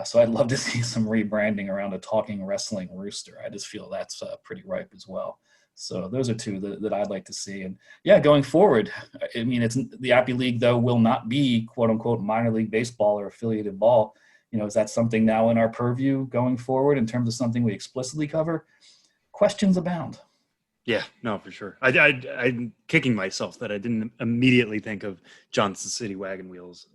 S5: So I'd love to see some rebranding around a talking wrestling rooster. I just feel that's pretty ripe as well. So those are two that I'd like to see. And yeah, going forward, I mean, the Appy League, though, will not be quote unquote minor league baseball or affiliated ball. Is that something now in our purview going forward in terms of something we explicitly cover? Questions abound.
S3: Yeah, no, for sure. I'm kicking myself that I didn't immediately think of Johnson City Wagon Wheels,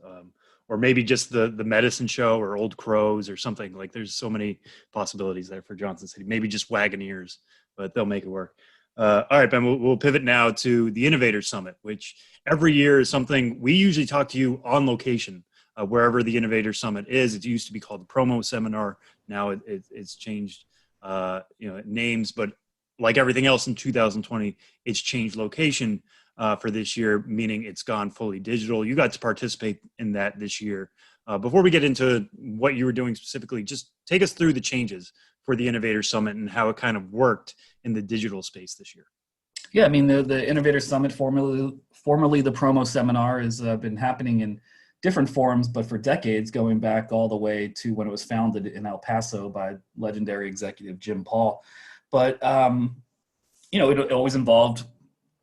S3: or maybe just the Medicine Show or Old Crows or something. Like there's so many possibilities there for Johnson City. Maybe just Wagoneers, but they'll make it work. All right, Ben, we'll pivot now to the Innovators Summit, which every year is something we usually talk to you on location, wherever the Innovators Summit is. It used to be called the Promo Seminar. Now it's changed names, but like everything else in 2020, it's changed location for this year, meaning it's gone fully digital. You got to participate in that this year. Before we get into what you were doing specifically, just take us through the changes for the Innovators Summit and how it kind of worked in the digital space this year.
S5: Yeah, I mean, the Innovators Summit, formerly the Promo Seminar, has been happening in different forms, but for decades, going back all the way to when it was founded in El Paso by legendary executive Jim Paul. But, it always involved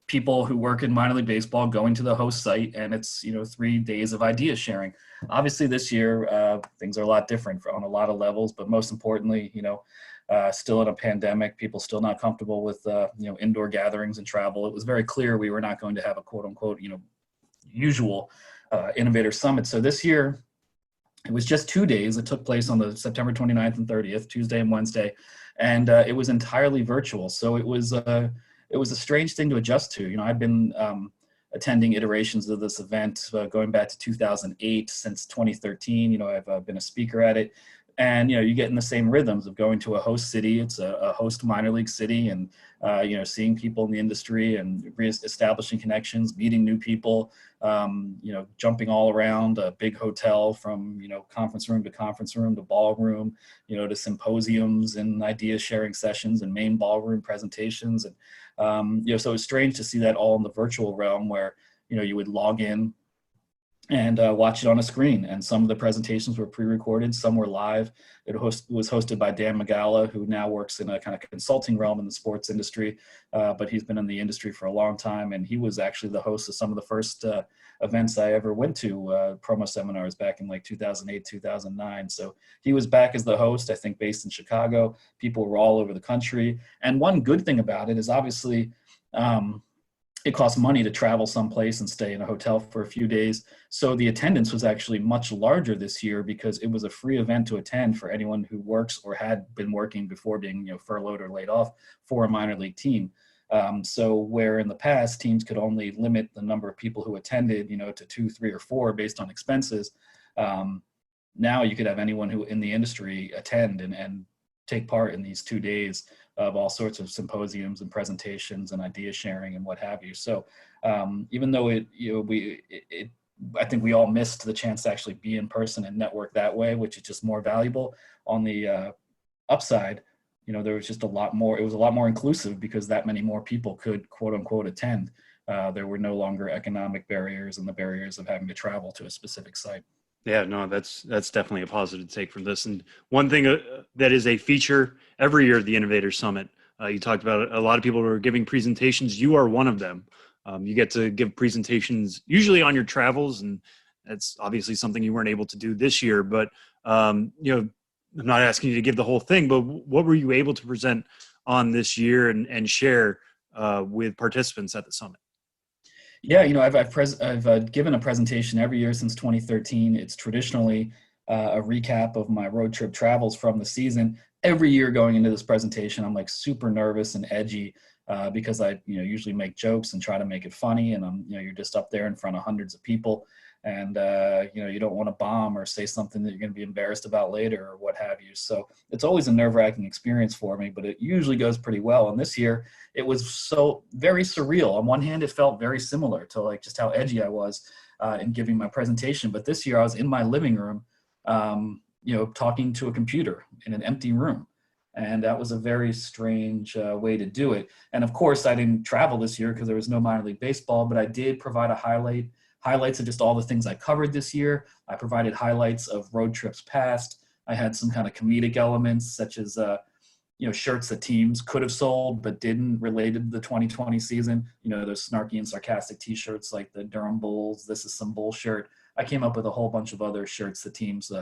S5: people who work in minor league baseball going to the host site, and it's, 3 days of idea sharing. Obviously this year, things are a lot different on a lot of levels, but most importantly, still in a pandemic, people still not comfortable with, indoor gatherings and travel. It was very clear we were not going to have a quote unquote, usual Innovator Summit. So this year, it was just 2 days. It took place on the September 29th and 30th, Tuesday and Wednesday. And it was entirely virtual. So it was a strange thing to adjust to. I've been attending iterations of this event going back to 2008. Since 2013, I've been a speaker at it. And, you get in the same rhythms of going to a host city. It's a host minor league city, and, seeing people in the industry and establishing connections, meeting new people, jumping all around a big hotel from, conference room to ballroom, to symposiums and idea sharing sessions and main ballroom presentations. And, so it's strange to see that all in the virtual realm where, you would log in and watch it on a screen. And some of the presentations were pre-recorded, some were live. It was hosted by Dan Magala, who now works in a kind of consulting realm in the sports industry, but he's been in the industry for a long time. And he was actually the host of some of the first events I ever went to, promo seminars back in like 2008, 2009. So he was back as the host, I think based in Chicago. People were all over the country. And one good thing about it is obviously, it costs money to travel someplace and stay in a hotel for a few days. So the attendance was actually much larger this year because it was a free event to attend for anyone who works or had been working before being furloughed or laid off for a minor league team. So where in the past teams could only limit the number of people who attended, to 2, 3, or 4 based on expenses, now you could have anyone who in the industry attend and take part in these 2 days of all sorts of symposiums and presentations and idea sharing and what have you. So even though I think we all missed the chance to actually be in person and network that way, which is just more valuable. On the upside, there was just a lot more. It was a lot more inclusive because that many more people could quote unquote attend. There were no longer economic barriers and the barriers of having to travel to a specific site.
S3: Yeah, no, that's definitely a positive take from this. And one thing that is a feature every year at the Innovators Summit, you talked about a lot of people who are giving presentations. You are one of them. You get to give presentations usually on your travels, and that's obviously something you weren't able to do this year. But I'm not asking you to give the whole thing, but what were you able to present on this year and share with participants at the summit?
S5: Yeah, I've given a presentation every year since 2013. It's traditionally a recap of my road trip travels from the season. Every year going into this presentation, I'm like super nervous and edgy because I usually make jokes and try to make it funny, and you're just up there in front of hundreds of people, and you don't want to bomb or say something that you're going to be embarrassed about later or what have you. So it's always a nerve-wracking experience for me, but it usually goes pretty well. And this year it was so very surreal. On one hand, it felt very similar to like just how edgy I was in giving my presentation. But this year I was in my living room, talking to a computer in an empty room. And that was a very strange way to do it. And of course I didn't travel this year because there was no minor league baseball, but I did provide highlights of just all the things I covered this year. I provided highlights of road trips past. I had some kind of comedic elements such as, shirts that teams could have sold but didn't related to the 2020 season. Those snarky and sarcastic t-shirts like the Durham Bulls, "This is some bullshit." I came up with a whole bunch of other shirts that teams,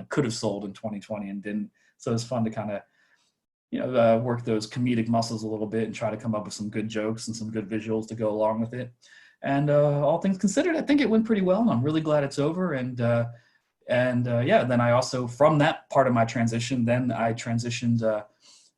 S5: could have sold in 2020 and didn't. So it was fun to kind of, work those comedic muscles a little bit and try to come up with some good jokes and some good visuals to go along with it. And all things considered, I think it went pretty well, and I'm really glad it's over. And then I also, from that part of my transition, then I transitioned,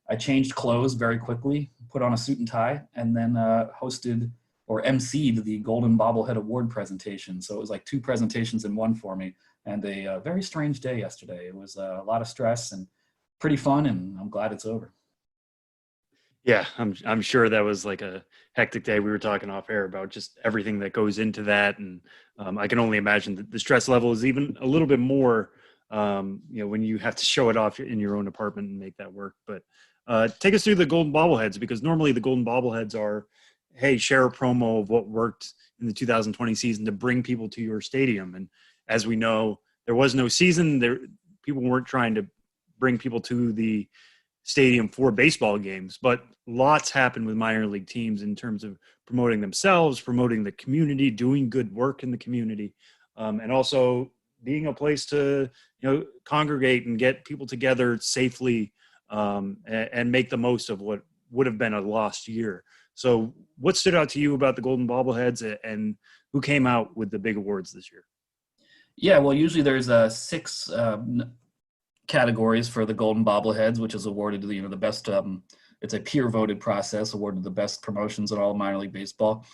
S5: I changed clothes very quickly, put on a suit and tie, and then hosted or emceed the Golden Bobblehead Award presentation. So it was like 2 presentations in one for me, and a very strange day yesterday. It was a lot of stress and pretty fun, and I'm glad it's over.
S3: Yeah, I'm sure that was like a hectic day. We were talking off air about just everything that goes into that, and I can only imagine that the stress level is even a little bit more, when you have to show it off in your own apartment and make that work. But take us through the Golden Bobbleheads, because normally the Golden Bobbleheads are, hey, share a promo of what worked in the 2020 season to bring people to your stadium. And as we know, there was no season. People weren't trying to bring people to the stadium for baseball games, but lots happened with minor league teams in terms of promoting themselves, promoting the community, doing good work in the community, and also being a place to congregate and get people together safely, and make the most of what would have been a lost year. So what stood out to you about the Golden Bobbleheads, and who came out with the big awards this year?
S5: Yeah, well, usually there's 6 categories for the Golden Bobbleheads, which is awarded to the best. It's a peer voted process, awarded the best promotions in all of minor league baseball.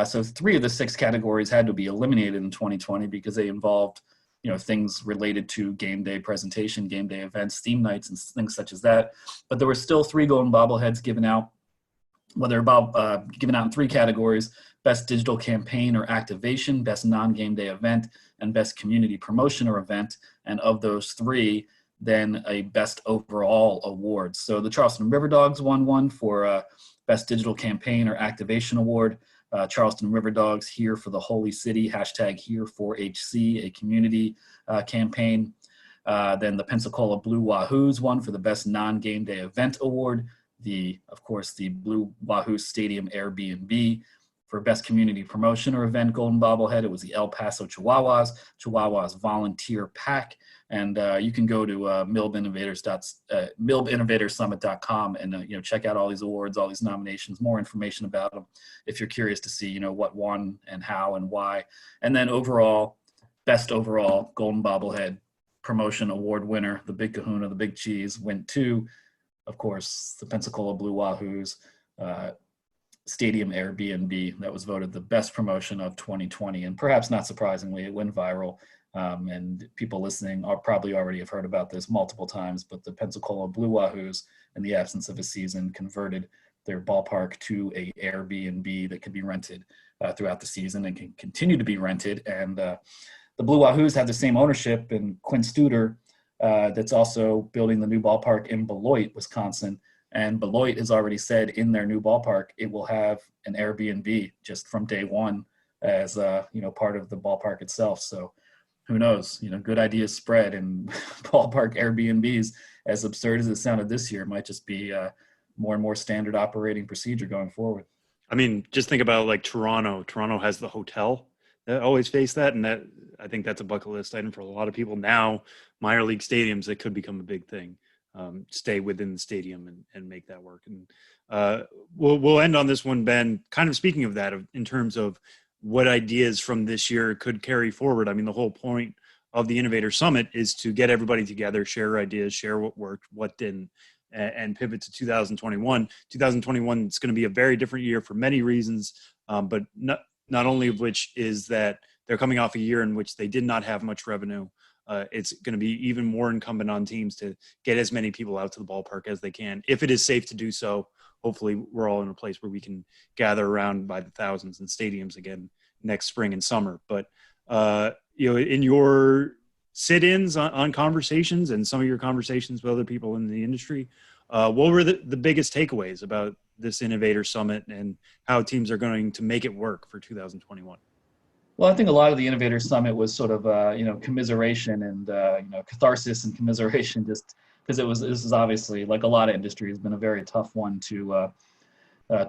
S5: So 3 of the 6 categories had to be eliminated in 2020 because they involved things related to game day presentation, game day events, theme nights, and things such as that. But there were still 3 Golden Bobbleheads given out. Given out in 3 categories: best digital campaign or activation, best non-game day event, and best community promotion or event. And of those 3, then a best overall award. So the Charleston River Dogs won one for best digital campaign or activation award. Charleston River Dogs, Here for the Holy City, #Here4HC, a community campaign. Then the Pensacola Blue Wahoos won for the best non-game day event award. Of course, the Blue Wahoo Stadium Airbnb. For best community promotion or event Golden Bobblehead, it was the El Paso Chihuahuas Volunteer Pack. And you can go to MiLBInnovators.com and check out all these awards, all these nominations, more information about them if you're curious to see what won and how and why. And then best overall Golden Bobblehead promotion award winner, the Big Kahuna, the Big Cheese, went to, of course, the Pensacola Blue Wahoos. stadium Airbnb that was voted the best promotion of 2020. And perhaps not surprisingly, it went viral. And people listening are probably already have heard about this multiple times, but the Pensacola Blue Wahoos, in the absence of a season, converted their ballpark to a Airbnb that could be rented throughout the season and can continue to be rented. And the Blue Wahoos have the same ownership in Quinn Studer that's also building the new ballpark in Beloit, Wisconsin. And Beloit has already said in their new ballpark, it will have an Airbnb just from day one as, part of the ballpark itself. So who knows, good ideas spread, and ballpark Airbnbs, as absurd as it sounded this year, might just be more and more standard operating procedure going forward.
S3: I mean, just think about like Toronto. Toronto has the hotel that always face that. And that, I think that's a bucket list item for a lot of people. Now, minor league stadiums, that could become a big thing. Stay within the stadium and make that work. And we'll end on this one, Ben, kind of speaking of that, in terms of what ideas from this year could carry forward. I mean, the whole point of the Innovator Summit is to get everybody together, share ideas, share what worked, what didn't, and pivot to 2021. 2021 is going to be a very different year for many reasons, but not only of which is that they're coming off a year in which they did not have much revenue. It's going to be even more incumbent on teams to get as many people out to the ballpark as they can, if it is safe to do so. Hopefully we're all in a place where we can gather around by the thousands in stadiums again next spring and summer. But, in your sit-ins on conversations and some of your conversations with other people in the industry, what were the biggest takeaways about this Innovator Summit and how teams are going to make it work for 2021?
S5: Well, I think a lot of the Innovator Summit was sort of, commiseration and, catharsis and commiseration, just because this is obviously, like a lot of industry, has been a very tough one to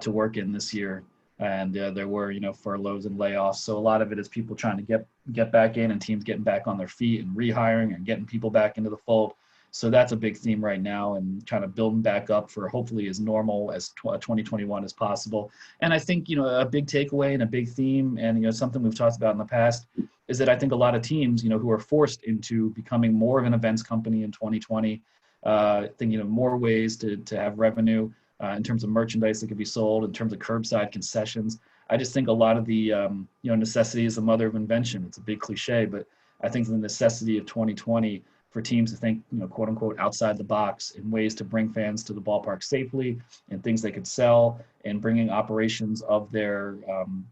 S5: work in this year. And there were, furloughs and layoffs. So a lot of it is people trying to get back in and teams getting back on their feet and rehiring and getting people back into the fold. So that's a big theme right now, and kind of building back up for hopefully as normal as 2021 as possible. And I think, a big takeaway and a big theme, and, something we've talked about in the past, is that I think a lot of teams, who are forced into becoming more of an events company in 2020, thinking more ways to have revenue in terms of merchandise that could be sold, in terms of curbside concessions. I just think a lot of the, necessity is the mother of invention. It's a big cliche, but I think the necessity of 2020 for teams to think, quote unquote, outside the box in ways to bring fans to the ballpark safely, and things they could sell, and bringing operations of their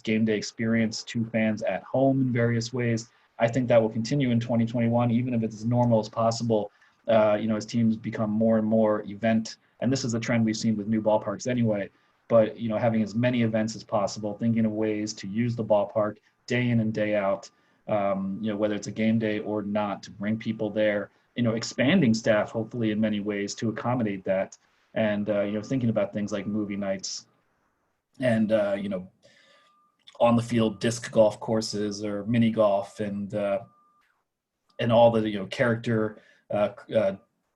S5: game day experience to fans at home in various ways. I think that will continue in 2021, even if it's as normal as possible, as teams become more and more event. And this is a trend we've seen with new ballparks anyway, but, having as many events as possible, thinking of ways to use the ballpark day in and day out, whether it's a game day or not, to bring people there, expanding staff, hopefully in many ways to accommodate that. And, thinking about things like movie nights and, on the field disc golf courses or mini golf, and all the,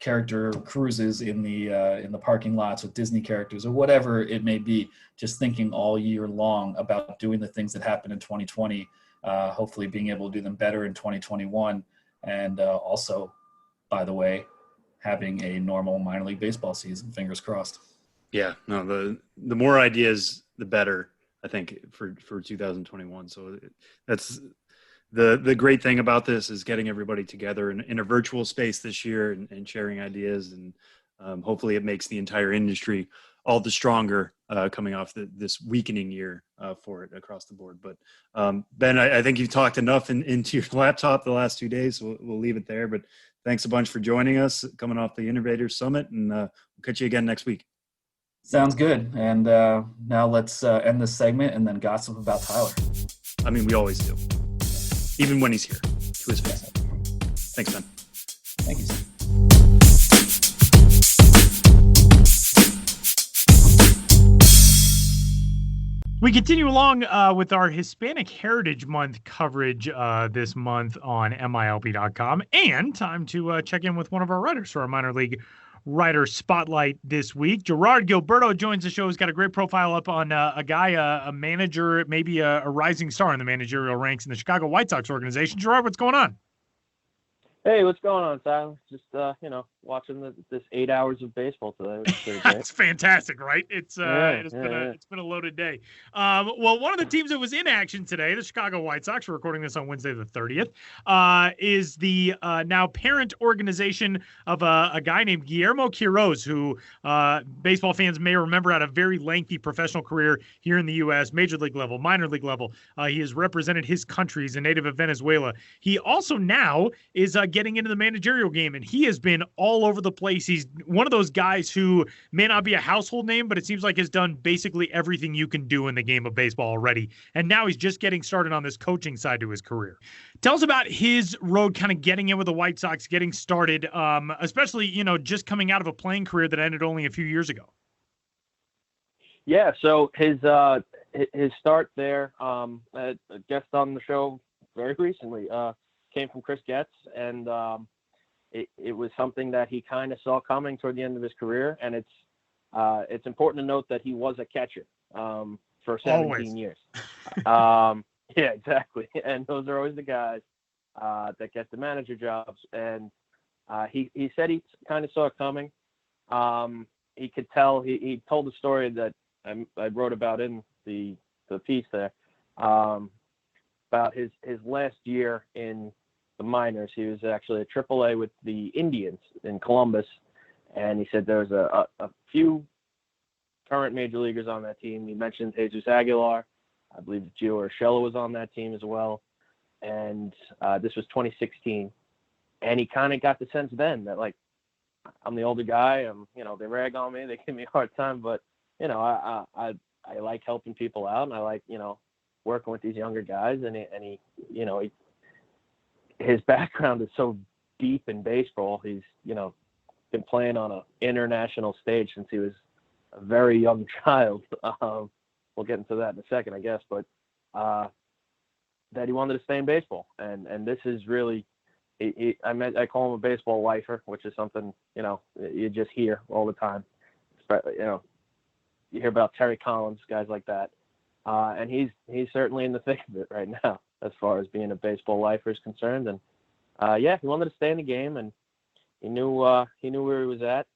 S5: character cruises in the parking lots with Disney characters or whatever it may be, just thinking all year long about doing the things that happened in 2020, hopefully being able to do them better in 2021. And also, by the way, having a normal minor league baseball season, fingers crossed.
S3: Yeah, no, the more ideas, the better, I think, for 2021. So that's the great thing about this, is getting everybody together in a virtual space this year and sharing ideas. And hopefully it makes the entire industry all the stronger coming off this weakening year for it across the board. But Ben, I think you've talked enough into your laptop the last 2 days, so we'll leave it there. But thanks a bunch for joining us coming off the Innovators Summit, and we'll catch you again next week.
S5: Sounds good. And now let's end this segment and then gossip about Tyler.
S3: I mean, we always do, even when he's here, to his face. Thanks, Ben.
S5: Thank you.
S2: We continue along with our Hispanic Heritage Month coverage this month on MiLB.com, and time to check in with one of our writers for our minor league writer spotlight this week. Gerard Gilberto joins the show. He's got a great profile up on a guy, a manager, maybe a rising star in the managerial ranks in the Chicago White Sox organization. Gerard, what's going on?
S6: Hey, what's going on, Tyler? Just, watching this 8 hours of baseball today, which is pretty great.
S2: That's fantastic, right? It's been a loaded day. Well, one of the teams that was in action today, the Chicago White Sox, we're recording this on Wednesday the 30th, is the now parent organization of a guy named Guillermo Quiroz, who baseball fans may remember had a very lengthy professional career here in the U.S., major league level, minor league level. He has represented his country. He's a native of Venezuela. He also now is getting into the managerial game, and he has been all over the place. He's one of those guys who may not be a household name, but it seems like has done basically everything you can do in the game of baseball already. And now he's just getting started on this coaching side to his career. Tell us about his road kind of getting in with the White Sox, getting started, especially, just coming out of a playing career that ended only a few years ago.
S6: Yeah, so his start there, a guest on the show very recently, came from Chris Getz, and it was something that he kind of saw coming toward the end of his career, and it's important to note that he was a catcher for 17
S2: Always.
S6: years. Yeah, exactly. And those are always the guys that get the manager jobs. And he said he kind of saw it coming. He could tell. He told the story that I wrote about in the piece there about his last year in the minors. He was actually a AAA with the Indians in Columbus, and he said there was a few current major leaguers on that team. He mentioned Jesus Aguilar. I believe Gio Urshela was on that team as well, and this was 2016. And he kind of got the sense then that, like, I'm the older guy. They rag on me, they give me a hard time, but I like helping people out, and I like working with these younger guys. And he his background is so deep in baseball. He's, been playing on an international stage since he was a very young child. We'll get into that in a second, I guess, but that he wanted to stay in baseball. And this is really, I call him a baseball lifer, which is something, you just hear all the time. You hear about Terry Collins, guys like that. And he's certainly in the thick of it right now, as far as being a baseball lifer is concerned. And he wanted to stay in the game, and he knew where he was at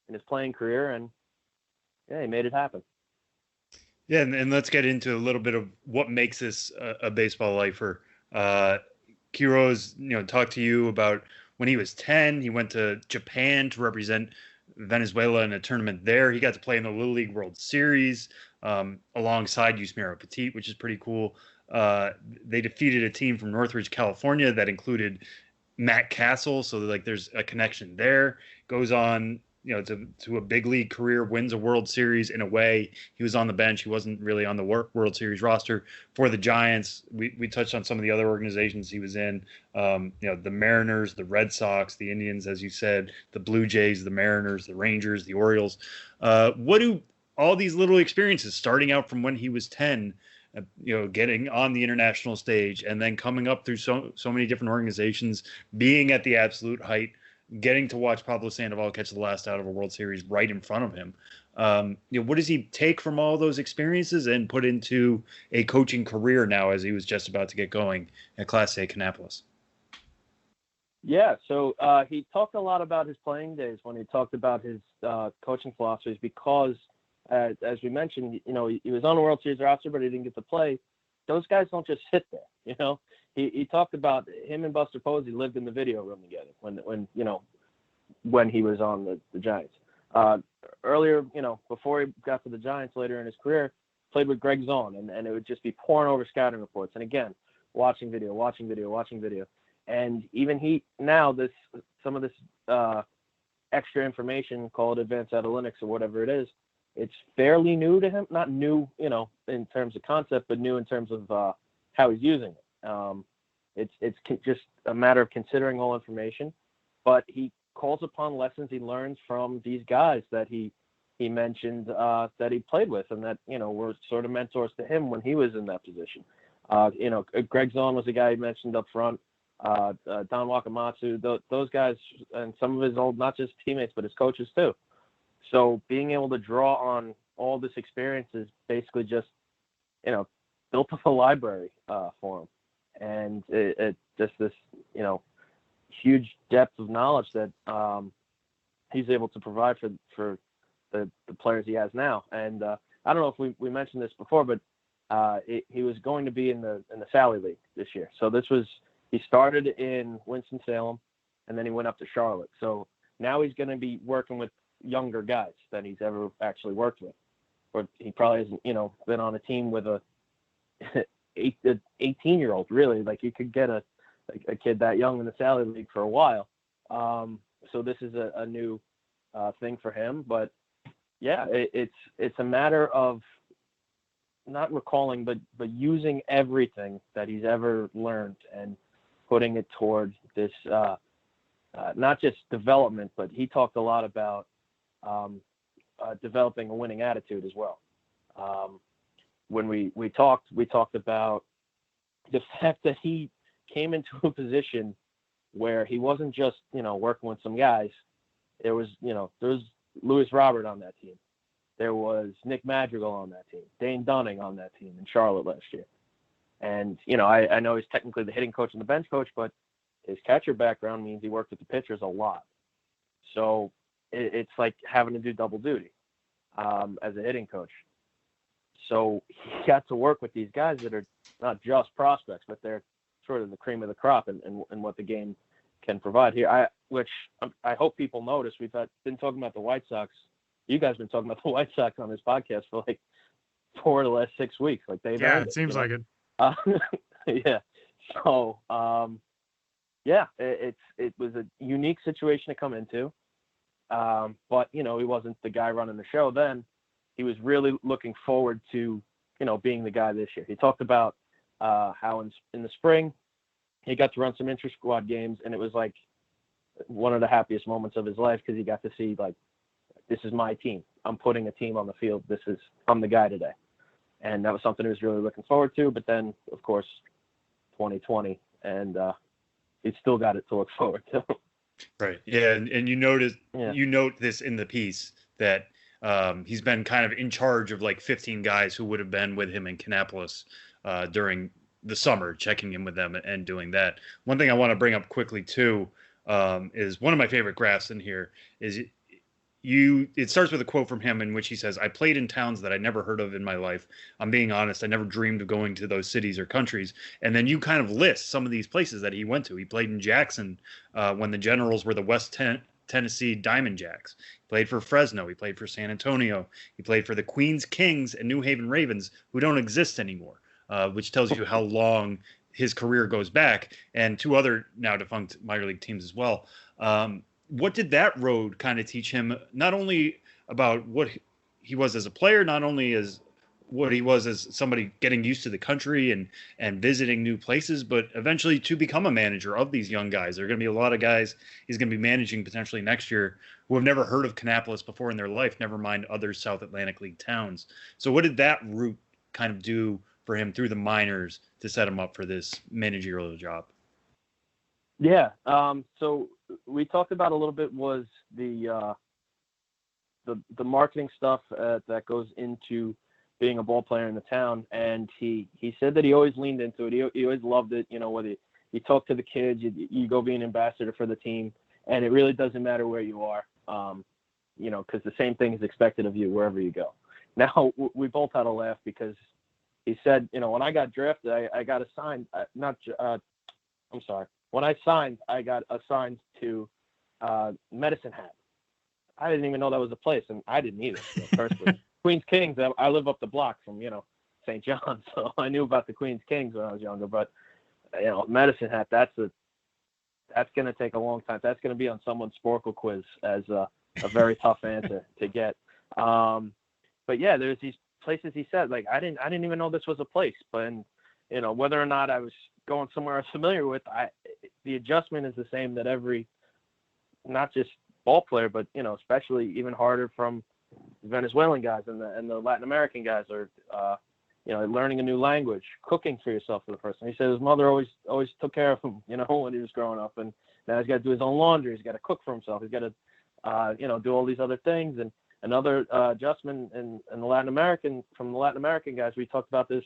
S6: in his playing career, and he made it happen.
S3: Yeah, and let's get into a little bit of what makes this a baseball lifer. Quiroz, talked to you about when he was 10, he went to Japan to represent Venezuela in a tournament there. He got to play in the Little League World Series alongside Yusmeiro Petit, which is pretty cool. They defeated a team from Northridge, California that included Matt Castle. So there's a connection there. Goes on, to a big league career, wins a World Series in a way. He was on the bench. He wasn't really on the World Series roster for the Giants. We touched on some of the other organizations he was in, the Mariners, the Red Sox, the Indians, as you said, the Blue Jays, the Mariners, the Rangers, the Orioles. What do all these little experiences, starting out from when he was 10, getting on the international stage and then coming up through so many different organizations, being at the absolute height, getting to watch Pablo Sandoval catch the last out of a World Series right in front of him. What does he take from all those experiences and put into a coaching career now, as he was just about to get going at Class A Kannapolis?
S6: Yeah, so he talked a lot about his playing days when he talked about his coaching philosophies, because as we mentioned, he was on a World Series roster, but he didn't get to play. Those guys don't just sit there, He talked about him and Buster Posey lived in the video room together when he was on the Giants. Earlier, before he got to the Giants later in his career, played with Greg Zahn, and it would just be pouring over scouting reports. And again, watching video. And even some of this extra information, called advanced analytics or whatever it is, it's fairly new to him. Not new, in terms of concept, but new in terms of how he's using it. It's just a matter of considering all information, but he calls upon lessons he learns from these guys that he mentioned that he played with, and that were sort of mentors to him when he was in that position. Greg Zahn was the guy he mentioned up front. Don Wakamatsu, those guys, and some of his old, not just teammates, but his coaches too. So being able to draw on all this experience is basically just, built up a library for him. And it just this, huge depth of knowledge that he's able to provide for the players he has now. And I don't know if we mentioned this before, but he was going to be in the Sally League this year. So he started in Winston-Salem, and then he went up to Charlotte. So now he's going to be working with younger guys than he's ever actually worked with. Or he probably hasn't, been on a team with a 18-year-old, really. Like, you could get a kid that young in the Sally League for a while. So this is a new thing for him. But, yeah, it's a matter of not recalling, but using everything that he's ever learned and putting it toward this, not just development, but he talked a lot about developing a winning attitude as well. When we talked about the fact that he came into a position where he wasn't just, working with some guys. There was Louis Robert on that team. There was Nick Madrigal on that team, Dane Dunning on that team in Charlotte last year. And, I know he's technically the hitting coach and the bench coach, but his catcher background means he worked with the pitchers a lot. So it's like having to do double duty as a hitting coach. So he got to work with these guys that are not just prospects, but they're sort of the cream of the crop and what the game can provide here. Which I hope people notice. We've been talking about the White Sox. You guys have been talking about the White Sox on this podcast for like 4 of the last 6 weeks. Like
S2: it seems like it.
S6: Yeah. So it was a unique situation to come into. But he wasn't the guy running the show then. He was really looking forward to, being the guy this year. He talked about how in the spring he got to run some inter-squad games, and it was like one of the happiest moments of his life because he got to see, like, this is my team. I'm putting a team on the field. I'm the guy today. And that was something he was really looking forward to. But then, of course, 2020, and he's still got it to look forward to.
S3: Right. Yeah. And you note this in the piece that he's been kind of in charge of like 15 guys who would have been with him in Kannapolis during the summer, checking in with them and doing that. One thing I want to bring up quickly too is one of my favorite graphs in here is it starts with a quote from him in which he says, "I played in towns that I never heard of in my life. I'm being honest. I never dreamed of going to those cities or countries." And then you kind of list some of these places that he went to. He played in Jackson when the Generals were the West Tennessee Diamond Jacks. He played for Fresno. He played for San Antonio. He played for the Queens Kings and New Haven Ravens, who don't exist anymore, which tells you how long his career goes back, and 2 other now defunct minor league teams as well. What did that road kind of teach him, not only about what he was as a player, not only as what he was as somebody getting used to the country and visiting new places, but eventually to become a manager of these young guys? There are going to be a lot of guys he's going to be managing potentially next year who have never heard of Kannapolis before in their life, never mind other South Atlantic League towns. So what did that route kind of do for him through the minors to set him up for this managerial job?
S6: Yeah. So we talked about a little bit was the marketing stuff that goes into being a ball player in the town. And he said that he always leaned into it. He always loved it. Whether you talk to the kids, you go be an ambassador for the team, and it really doesn't matter where you are, because the same thing is expected of you wherever you go. Now, we both had a laugh because he said, when I got drafted, I got assigned, when I signed, I got assigned to Medicine Hat. I didn't even know that was a place, and I didn't either, personally. Queens Kings, I live up the block from, St. John, so I knew about the Queens Kings when I was younger. But, Medicine Hat, that's going to take a long time. That's going to be on someone's Sporkle quiz as a very tough answer to get. But, yeah, there's these places he said, like, I didn't even know this was a place. But, whether or not I was going somewhere I was familiar with, the adjustment is the same that every, not just ball player, but especially even harder from Venezuelan guys and the Latin American guys are, learning a new language, cooking for yourself for the first time. He said his mother always took care of him, when he was growing up, and now he's got to do his own laundry. He's got to cook for himself. He's got to, do all these other things. And another adjustment in the Latin American guys. We talked about this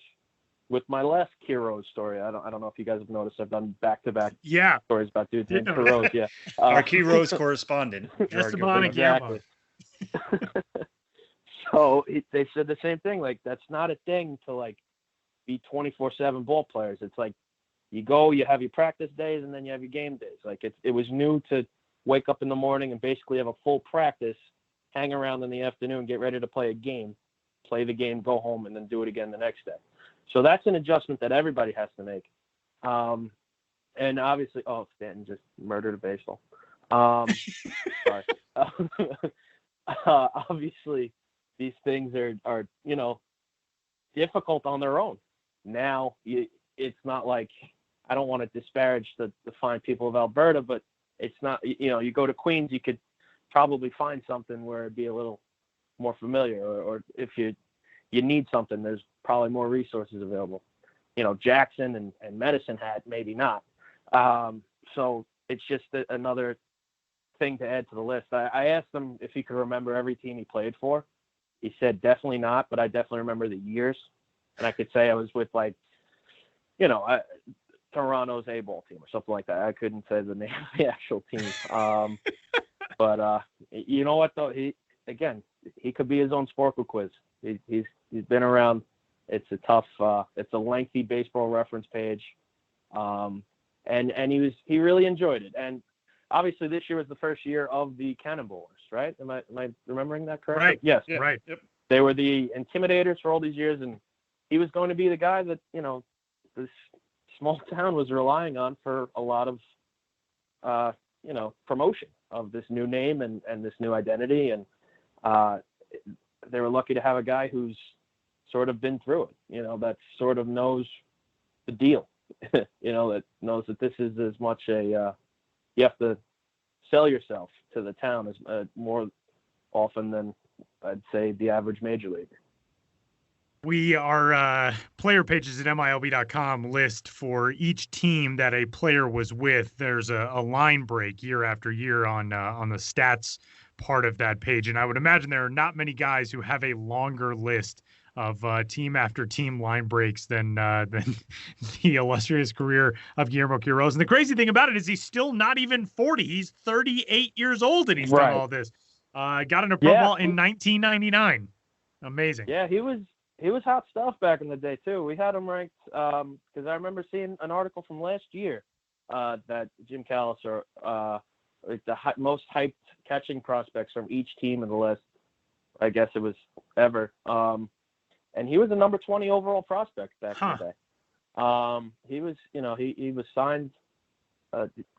S6: with my last Quiroz story. I don't know if you guys have noticed. I've done back-to-back
S2: Yeah.
S6: stories about dudes named Quiroz. Yeah.
S3: Our Quiroz correspondent, Gerard
S2: Esteban and
S3: Gilberto.
S6: Exactly. So they said the same thing. Like, that's not a thing to like be 24/7 ball players. It's like you go, you have your practice days, and then you have your game days. Like it was new to wake up in the morning and basically have a full practice, hang around in the afternoon, get ready to play a game, play the game, go home, and then do it again the next day. So that's an adjustment that everybody has to make. And obviously, Stanton just murdered a baseball. Sorry. Obviously, these things are difficult on their own. Now, it's not like, I don't want to disparage the fine people of Alberta, but it's not, you go to Queens, you could probably find something where it'd be a little more familiar, or if you need something, there's probably more resources available. Jackson and Medicine Hat, maybe not. So it's just another thing to add to the list. I asked him if he could remember every team he played for. He said definitely not, but I definitely remember the years. And I could say I was with Toronto's A-ball team or something like that. I couldn't say the name of the actual team. But you know what though? He could be his own Sporkle quiz. He's been around. It's a tough, it's a lengthy baseball reference page. And he really enjoyed it. And obviously this year was the first year of the Kannapolis, right? Am I remembering that correctly?
S2: Right.
S6: Yes.
S3: Yeah.
S2: Right.
S3: Yep.
S6: They were the intimidators for all these years, and he was going to be the guy that, this small town was relying on for a lot of, promotion of this new name and this new identity. And they were lucky to have a guy who's sort of been through it, that sort of knows the deal, that knows that this is as much you have to sell yourself to the town as more often than I'd say the average major leaguer.
S2: We are player pages at MiLB.com list for each team that a player was with. There's a line break year after year on the stats part of that page. And I would imagine there are not many guys who have a longer list of team after team line breaks than the illustrious career of Guillermo Quiroz. And the crazy thing about it is he's still not even 40. He's 38 years old and he's done all this. Got into pro ball in 1999. Amazing.
S6: Yeah, he was hot stuff back in the day too. We had him ranked because I remember seeing an article from last year that Jim Callis the most hyped catching prospects from each team in the list. I guess it was ever. And he was a number 20 overall prospect back in the day. He was, he was signed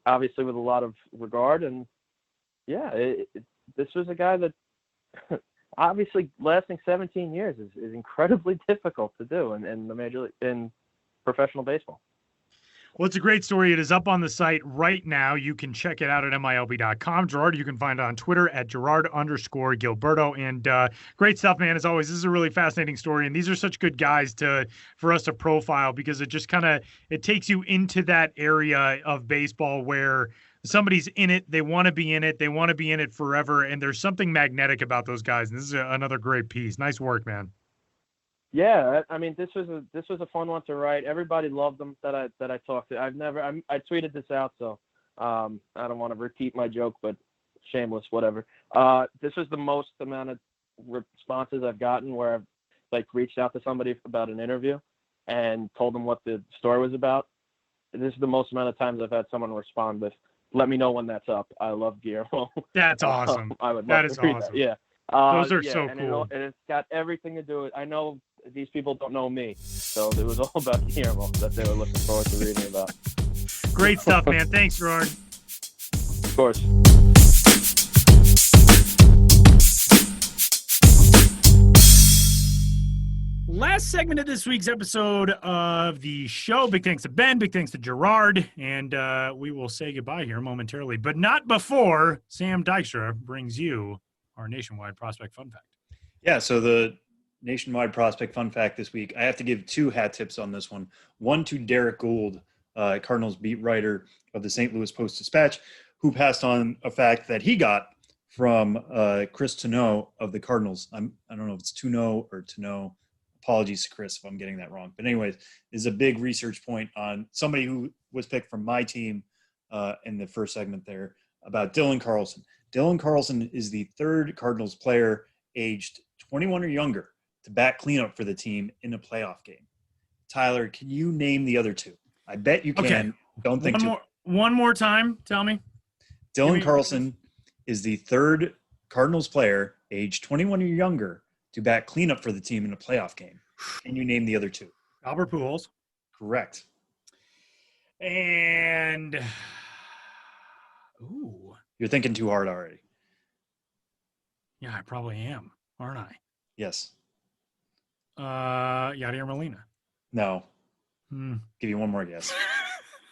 S6: obviously with a lot of regard, and this was a guy that obviously lasting 17 years is incredibly difficult to do in the major league, in professional baseball.
S2: Well, it's a great story. It is up on the site right now. You can check it out at MiLB.com. Gerard, you can find it on Twitter at Gerard_Gilberto. And great stuff, man, as always. This is a really fascinating story. And these are such good guys for us to profile, because it just it takes you into that area of baseball where somebody's in it. They want to be in it. They want to be in it forever. And there's something magnetic about those guys. And this is another great piece. Nice work, man.
S6: Yeah, I mean, this was a fun one to write. Everybody loved them that I talked to. I tweeted this out, so I don't want to repeat my joke, but shameless, whatever. This was the most amount of responses I've gotten where I've reached out to somebody about an interview and told them what the story was about. This is the most amount of times I've had someone respond with, "Let me know when that's up. I love Guillermo."
S2: That's awesome.
S6: I would love
S2: that
S6: to
S2: is
S6: read
S2: awesome.
S6: that. Yeah.
S2: Those are so
S6: and
S2: cool.
S6: And it's got everything to do with, I know these people don't know me, so it was all about Guillermo that they were looking forward to reading about.
S2: Great stuff, man. Thanks, Gerard.
S6: Of course.
S2: Last segment of this week's episode of the show. Big thanks to Ben. Big thanks to Gerard. And we will say goodbye here momentarily, but not before Sam Dykstra brings you our nationwide prospect fun fact.
S3: Yeah, so the nationwide prospect fun fact this week, I have to give two hat tips on this one. One to Derek Gould, Cardinals beat writer of the St. Louis Post-Dispatch, who passed on a fact that he got from Chris Tano of the Cardinals. I don't know if it's Tuno or Tano. Apologies to Chris if I'm getting that wrong. But anyways, is a big research point on somebody who was picked from my team in the first segment there about Dylan Carlson. Dylan Carlson is the third Cardinals player aged 21 or younger to bat cleanup for the team in a playoff game. Tyler, can you name the other two? I bet you can.
S2: Okay.
S3: Don't think
S2: One more time. Tell me.
S3: Dylan Carlson is the third Cardinals player aged 21 or younger to bat cleanup for the team in a playoff game. Can you name the other two?
S2: Albert Pujols.
S3: Correct.
S2: And
S3: You're thinking too hard already.
S2: yeah, I probably am, aren't I?
S3: Yes.
S2: Yadier Molina.
S3: No. Give you one more guess.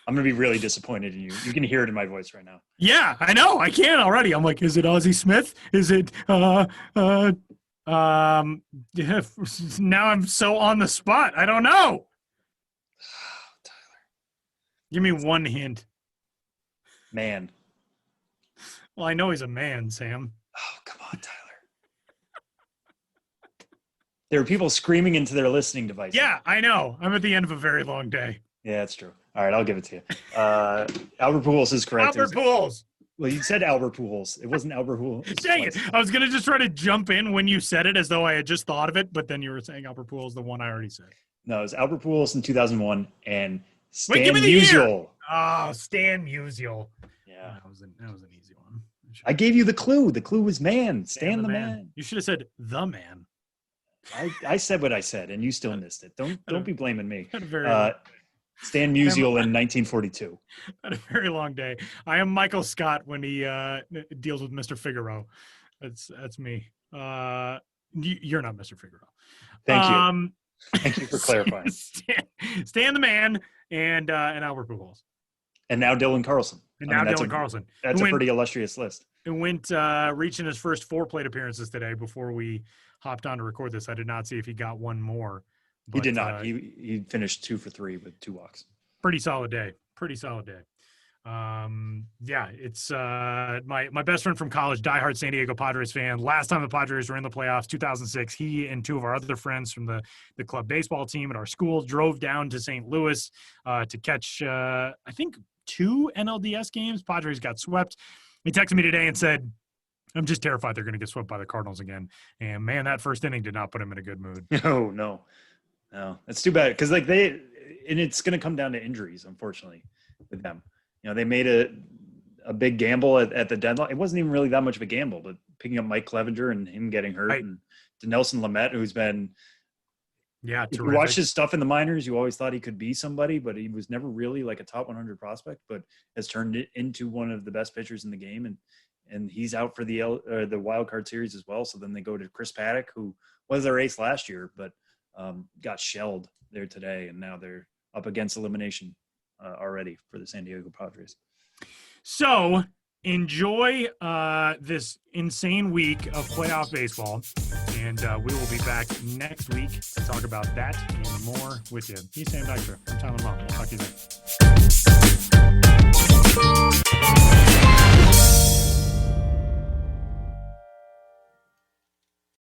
S3: I'm going to be really disappointed in you. You can hear it in my voice right now.
S2: Yeah, I know. I can already. I'm like, is it Ozzie Smith? Is it yeah, now I'm so on the spot. I don't know.
S3: Tyler.
S2: Give me one hint.
S3: Man.
S2: Well, I know he's a man, Sam.
S3: Oh, come on, Tyler. There are people screaming into their listening devices.
S2: Yeah, I know. I'm at the end of a very long day.
S3: Yeah, that's true. All right, I'll give it to you. Albert Pujols is correct.
S2: Albert Pujols.
S3: Well, you said Albert Pujols. It wasn't Albert Pujols.
S2: Dang it. I was going to just try to jump in when you said it as though I had just thought of it, but then you were saying Albert Pujols, the one I already said.
S3: No, it was Albert Pujols in 2001 and Stan
S2: Wait, give me the
S3: Musial.
S2: year. Oh, Stan Musial.
S3: Yeah.
S2: That was an easy one.
S3: I gave you the clue. The clue was man. Stan the man.
S2: You should have said the man.
S3: I said what I said, and you still missed it. Don't be blaming me.
S2: Had a very
S3: Stan Musial in 1942.
S2: Had a very long day. I am Michael Scott when he deals with Mr. Figaro. That's me. You're not Mr. Figaro.
S3: Thank you. Thank you for clarifying.
S2: Stan the man and Albert Pujols.
S3: And now Dylan Carlson.
S2: Dylan Carlson.
S3: That's a pretty illustrious list.
S2: It went reaching his first 4 plate appearances today before we hopped on to record this. I did not see if he got one more.
S3: He did not. He finished 2 for 3 with 2 walks.
S2: Pretty solid day. Yeah, it's my best friend from college, diehard San Diego Padres fan. Last time the Padres were in the playoffs, 2006, he and 2 of our other friends from the club baseball team at our school drove down to St. Louis to catch, I think, 2 NLDS games. Padres got swept. He texted me today and said, I'm just terrified they're going to get swept by the Cardinals again. And, man, that first inning did not put him in a good mood.
S3: No. It's too bad because and it's going to come down to injuries, unfortunately, with them. You know, they made a big gamble at the deadline. It wasn't even really that much of a gamble, but picking up Mike Clevenger and him getting hurt, and Nelson Lamet, who's been if you watch his stuff in the minors, you always thought he could be somebody, but he was never really like a top 100 prospect, but has turned it into one of the best pitchers in the game. And he's out for the wild card series as well. So then they go to Chris Paddock, who was their ace last year, but got shelled there today. And now they're up against elimination already for the San Diego Padres.
S2: So enjoy this insane week of playoff baseball. And we will be back next week to talk about that and more with you. He's Sam Dykstra. I'm Tyler Monk. We'll talk to you then.